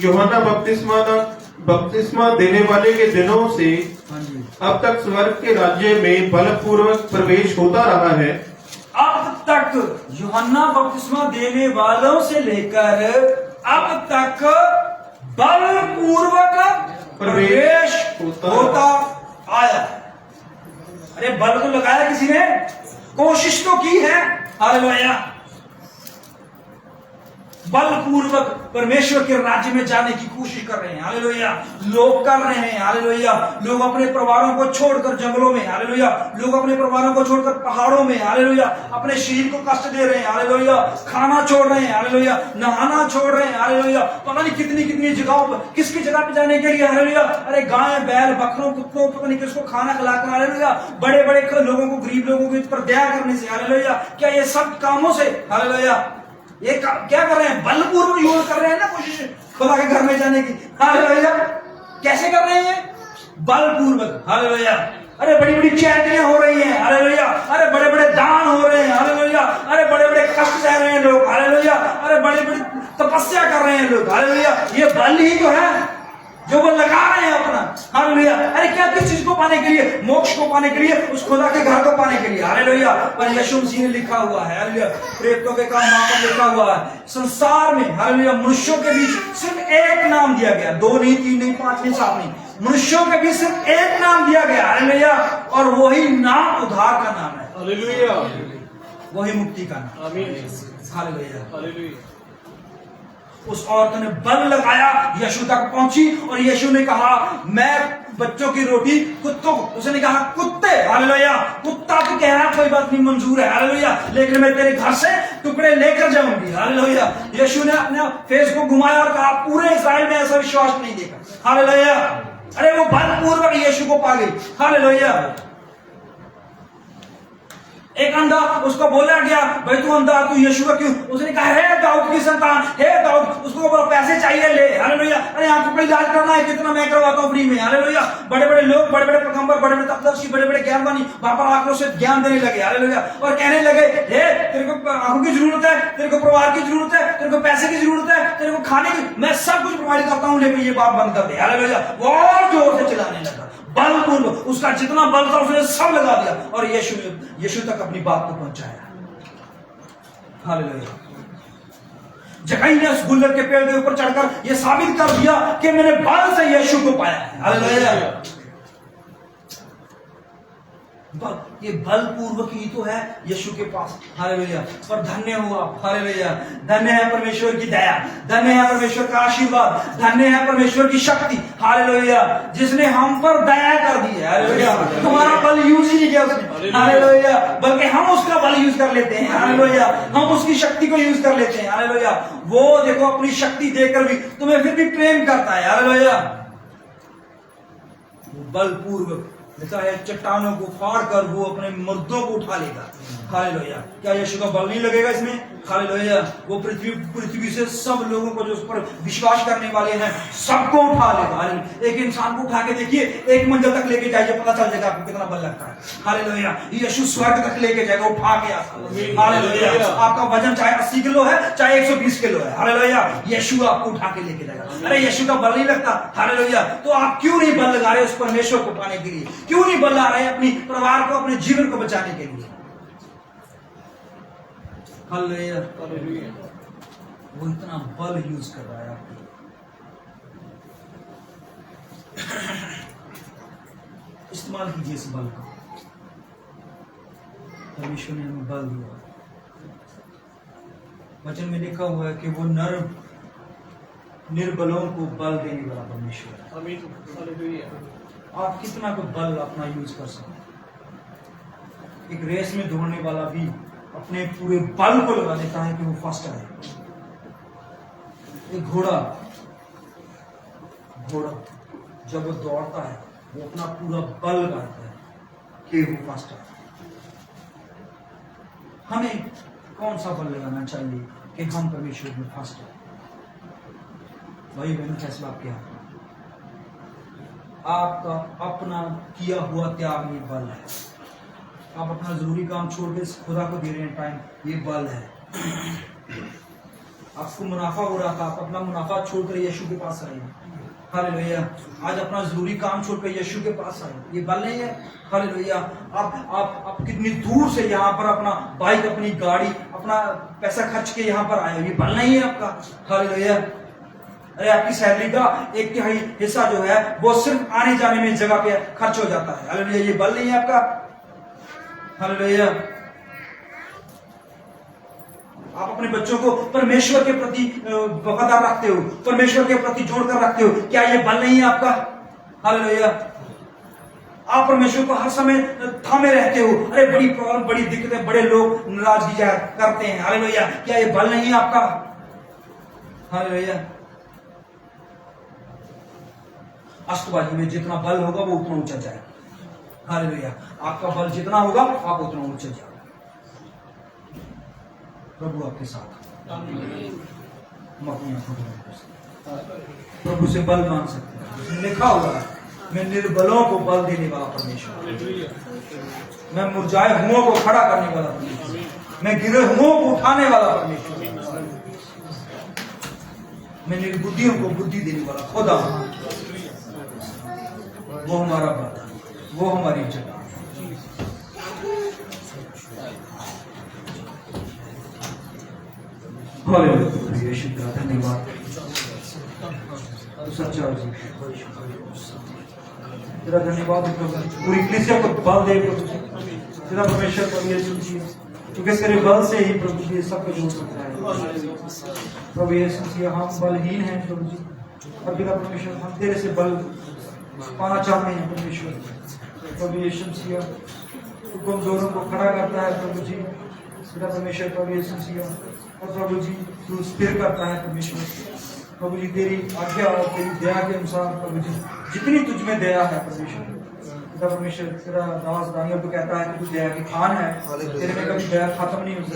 यूहन्ना बपतिस्मा देने वाले के दिनों से हाँ जी, अब तक स्वर्ग के राज्य में बलपूर्वक प्रवेश होता रहा है। अब तक यूहन्ना बपतिस्मा देने वालों से लेकर अब तक बलपूर्वक प्रवेश होता आया। अरे बल को लगाया किसी ने, कोशिश तो की है, हालेलुया। बलपूर्वक परमेश्वर के राज्य में जाने की कोशिश कर रहे हैं, हालेलुया, लोग कर रहे हैं, हालेलुया। लोग अपने परिवारों को छोड़कर जंगलों में, हालेलुया, लोग अपने परिवारों को छोड़कर पहाड़ों में, हालेलुया, अपने शरीर को कष्ट दे रहे हैं, हालेलुया, खाना छोड़ रहे हैं, हालेलुया, नहाना छोड़ रहे हैं, हालेलुया, पता नहीं कितनी कितनी जगहों पर, किसकी जगह पे जाने के लिए, हालेलुया। अरे गाय बैल बकरों कुत्तों पता नहीं किसको खाना खिलाकर, हालेलुया, बड़े बड़े लोगों को, गरीब लोगों के ऊपर दया करने से, हालेलुया, क्या ये सब कामों से, हालेलुया, ये क्या कर रहे हैं, बलपूर्वक योग कर रहे हैं ना, कोशिश खुदा के घर में जाने की, हालेलुया। कैसे कर रहे हैं, बलपूर्वक, हालेलुया। अरे बड़ी बड़ी चैंटियां हो रही हैं, हालेलुया, अरे बड़े बड़े दान हो रहे हैं, हालेलुया, अरे बड़े बड़े कष्ट सह रहे हैं लोग, हालेलुया, अरे बड़ी बड़ी तपस्या कर रहे हैं लोग, हालेलुया। ये बल ही तो है जो वो लगा रहे हैं अपना, हालेलुया। अरे क्या, किस चीज को पाने के लिए, मोक्ष को पाने के लिए, उस खुदा के घर को पाने के लिए, हालेलुया। पर यीशु मसीह ने लिखा हुआ है, हालेलुया, प्रेरितों के काम वहां पर लिखा हुआ है, संसार में, हालेलुया, मनुष्यों के बीच सिर्फ एक नाम दिया गया, 2 नहीं, 3 नहीं, 5 नहीं, 7 नहीं, मनुष्यों के बीच सिर्फ एक नाम दिया गया, हालेलुया, और वही नाम उद्धार का नाम है, हालेलुया, वही मुक्ति का नाम, आमीन, हालेलुया। हालेलुया। उस औरत ने बल लगाया, यीशु तक पहुंची और यीशु ने कहा, मैं बच्चों की रोटी कुत्तों को, उसने कहा कुत्ते, हालेलुया, कुत्ता तो कह रहा है कोई बात नहीं, मंजूर है, हालेलुया, लेकिन मैं तेरे घर से टुकड़े लेकर जाऊंगी, हालेलुया। यीशु ने अपने फेस को घुमाया और कहा, पूरे इस्राएल में ऐसा विश्वास नहीं देखा, हालेलुया। अरे वो बलपूर्वक यीशु को पा गई, हालेलुया। एक अंधा, उसको बोला गया, भाई तू अंधा, तू यीशु का क्यों, उसने कहा, हे दाऊद की संतान, हे दाऊद, उसको बोला पैसे चाहिए, ले, हालेलुया। अरे आंखों का इलाज करना है, कितना मैं करवाता हूँ फ्री में, हालेलुया। बड़े बड़े लोग, बड़े बड़े पैगंबर, बड़े बड़े तपदर्शी, बड़े बड़े ज्ञानवानी वहां पर आकर उसे ज्ञान देने लगे, हालेलुया, और कहने लगे, हे तेरे को आंखों की जरूरत है, तेरे को परिवार की जरूरत है, तेरे को पैसे की जरूरत है, तेरे को खाने की, मैं सब कुछ प्रोवाइड करता हूँ, लेकिन ये बात बंद कर दे, हालेलुया। वो और जोर से चिल्लाने लगा, बलपूर्वक उसका जितना बल था उसने सब लगा दिया और यीशु तक अपनी बात को पहुंचाया, हालेलुया। जकई ने उस गुलर के पेड़ के ऊपर चढ़कर यह साबित कर दिया कि मैंने बल से यीशु को पाया है, हालेलुया। ये बलपूर्वक ही तो है यीशु के पास, हालेलुया। और धन्य हुआ, हालेलुया, धन्य है परमेश्वर की दया, धन्य है परमेश्वर का आशीर्वाद, धन्य है परमेश्वर की शक्ति, हालेलुया, जिसने हम पर दया कर दी है, हालेलुया। तुम्हारा बल यूज ही नहीं किया उसने, हालेलुया, बल्कि हम उसका बल यूज कर लेते हैं, हालेलुया, हम उसकी शक्ति को यूज कर लेते हैं, हालेलुया। वो देखो अपनी शक्ति देकर भी तुम्हें फिर भी प्रेम करता है, हालेलुया। बलपूर्वक लिखा है चट्टानों को फाड़ कर वो अपने मुर्दों को उठा लेगा। हालेलुया। क्या यीशु का बल नहीं लगेगा इसमें? हालेलुया। वो पृथ्वी से सब लोगों को जो उस पर विश्वास करने वाले हैं सबको उठा लेगा। हालेलुया। एक इंसान को उठा के देखिए, एक मंजिल तक लेके जाइए, पता चल जाएगा आपको कितना बल लगता है। हालेलुया। यीशु स्वर्ग तक लेके जाएगा उठा के आपको। हालेलुया। आपका वजन चाहे 80 किलो है चाहे 120 किलो है, हालेलुया, यीशु आपको उठा के लेके जाएगा। अरे यीशु का बल नहीं लगता, हालेलुया, तो आप क्यों नहीं बल लगा रहे उस परमेश्वर को पाने के लिए? क्यों नहीं बल ला रहे अपनी परिवार को, अपने जीवन को बचाने के लिए? हालेलुया। वो इतना बल यूज कर रहा है आपको। इस्तेमाल कीजिए इस बल का। परमेश्वर ने हमें बल दिया। वचन में लिखा हुआ है कि वो निर्बलों को बल देने वाला परमेश्वर है। आप कितना को बल अपना यूज कर सकते हैं? एक रेस में दौड़ने वाला भी अपने पूरे बल को लगा देता है कि वो फर्स्ट आए। एक घोड़ा जब वो दौड़ता है वो अपना पूरा बल लगाता है कि वो फर्स्ट आए। हमें कौन सा बल लगाना चाहिए कि हम परमेश्वर में फर्स्ट आए? भाई बहन, फैसला आपके हाथ में। आपका अपना किया हुआ त्याग ये बल है। आप अपना जरूरी काम छोड़ के खुदा को दे रहे हैं टाइम, ये बल है। आपको मुनाफा हो रहा था, आप अपना मुनाफा छोड़कर यीशु के पास आए। हालेलुया। आज अपना जरूरी काम छोड़कर यीशु के पास आए, ये बल नहीं है? हालेलुया। आप कितनी दूर से यहाँ पर अपना बाइक, अपनी गाड़ी, अपना पैसा खर्च के यहाँ पर आए, ये बल नहीं है आपका? हालेलुया। अरे आपकी सैलरी का 1/3 हिस्सा जो है वो सिर्फ आने जाने में जगह पे खर्च हो जाता है। हालेलुया। ये बल नहीं है आपका? हालेलुया। आप अपने बच्चों को परमेश्वर के प्रति वफादार रखते हो, परमेश्वर के प्रति जोड़कर रखते हो, क्या ये बल नहीं है आपका? हालेलुया। आप परमेश्वर को हर समय थामे रहते हो। अरे बड़ी प्रॉब्लम, बड़ी दिक्कतें, बड़े लोग नाराजगी जाहिर करते हैं, हालेलुया, क्या ये बल नहीं है आपका? हालेलुया। अष्टबाजी में जितना बल होगा वो उतना ऊंचा जाएगा। हालेलुया। आपका बल जितना होगा आप उतना ऊंचा जाओगे। प्रभु आपके साथ। हम अपनी आंखों को बंद कर सकते हैं, प्रभु से बल मांग सकते हैं। उसमें लिखा हुआ है, मैं निर्बलों को बल देने वाला परमेश्वर, मैं मुरझाए हुओं को खड़ा करने वाला परमेश्वर, मैं गिरे हुओं को उठाने वाला परमेश्वर, मैं निर्बुद्धियों को बुद्धि देने वाला खुदा। वो हमारा बल, वो हमारी जगह। हालेलुया। धन्यवाद सच्चा जी, तेरा धन्यवाद पूरी कलीसिया को बल दे प्रभु, तेरा परमेश्वर पर यीशु जी, क्योंकि तेरे बल से ही प्रभु ये सब कुछ हो सकता है। प्रभु यीशु जी, हम बलहीन हैं प्रभु जी, और तेरा परमेश्वर हम तेरे से बल पाना चाहते हैं परमेश्वर। प्रभु यीशु जी, तू कमजोरों को खड़ा करता है प्रभु जी, तेरा परमेश्वर। प्रभु यीशु जी, और प्रभु जी तू स्थिर करता है परमेश्वर। प्रभु जी तेरी आज्ञा और तेरी दया के अनुसार प्रभु जी जितनी तुझ में दया है परमेश्वर, तेरा परमेश्वर, तेरा दास दानियल को कहता है कि तू दया की खान है, तेरे में कभी दया खत्म नहीं होती।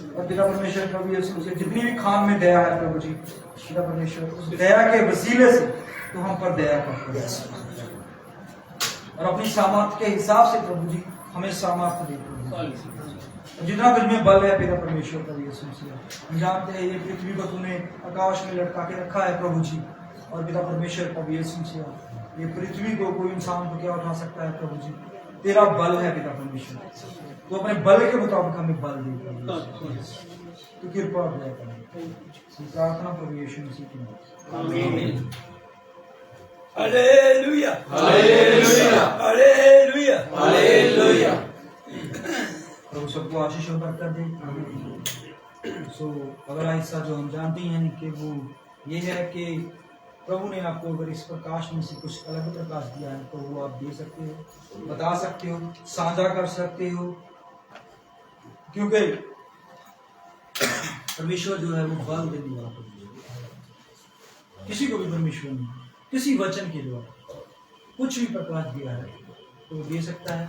और तेरा परमेश्वर प्रभु यीशु जी जितनी भी खान में दया है प्रभु जी, तेरा परमेश्वर उस दया के वसीले से तू हम पर दया कर और अपनी सामर्थ्य के हिसाब से प्रभु जी हमें सामर्थ्य दे प्रभु। जितना तुझ में बल है पिता परमेश्वर प्रभु यीशु मसीह, हम जानते हैं ये पृथ्वी को तूने आकाश में लटका के रखा है प्रभु जी, और पिता परमेश्वर प्रभु यीशु मसीह, ये पृथ्वी को कोई इंसान को क्या उठा सकता है प्रभु जी? तेरा बल है पिता परमेश्वर, तो अपने बल के मुताबिक हमें बल दे, तो कृपा दया कर। प्रार्थना प्रभु यीशु मसीह की आमीन। हालेलुया, हालेलुया, हालेलुया, हालेलुया। प्रभु सबको आशीष और बरकत दे। सो अगला हिस्सा जो हम जानते हैं कि वो ये है कि प्रभु ने आपको अगर इस प्रकाश में से कुछ अलग प्रकाश दिया है तो वो आप दे सकते हो, बता सकते हो, साझा कर सकते हो, क्योंकि परमेश्वर जो है वो बल देने वाला किसी को भी परमेश्वर नहीं, किसी वचन के द्वारा कुछ भी प्रकाश दिया है तो दे सकता है।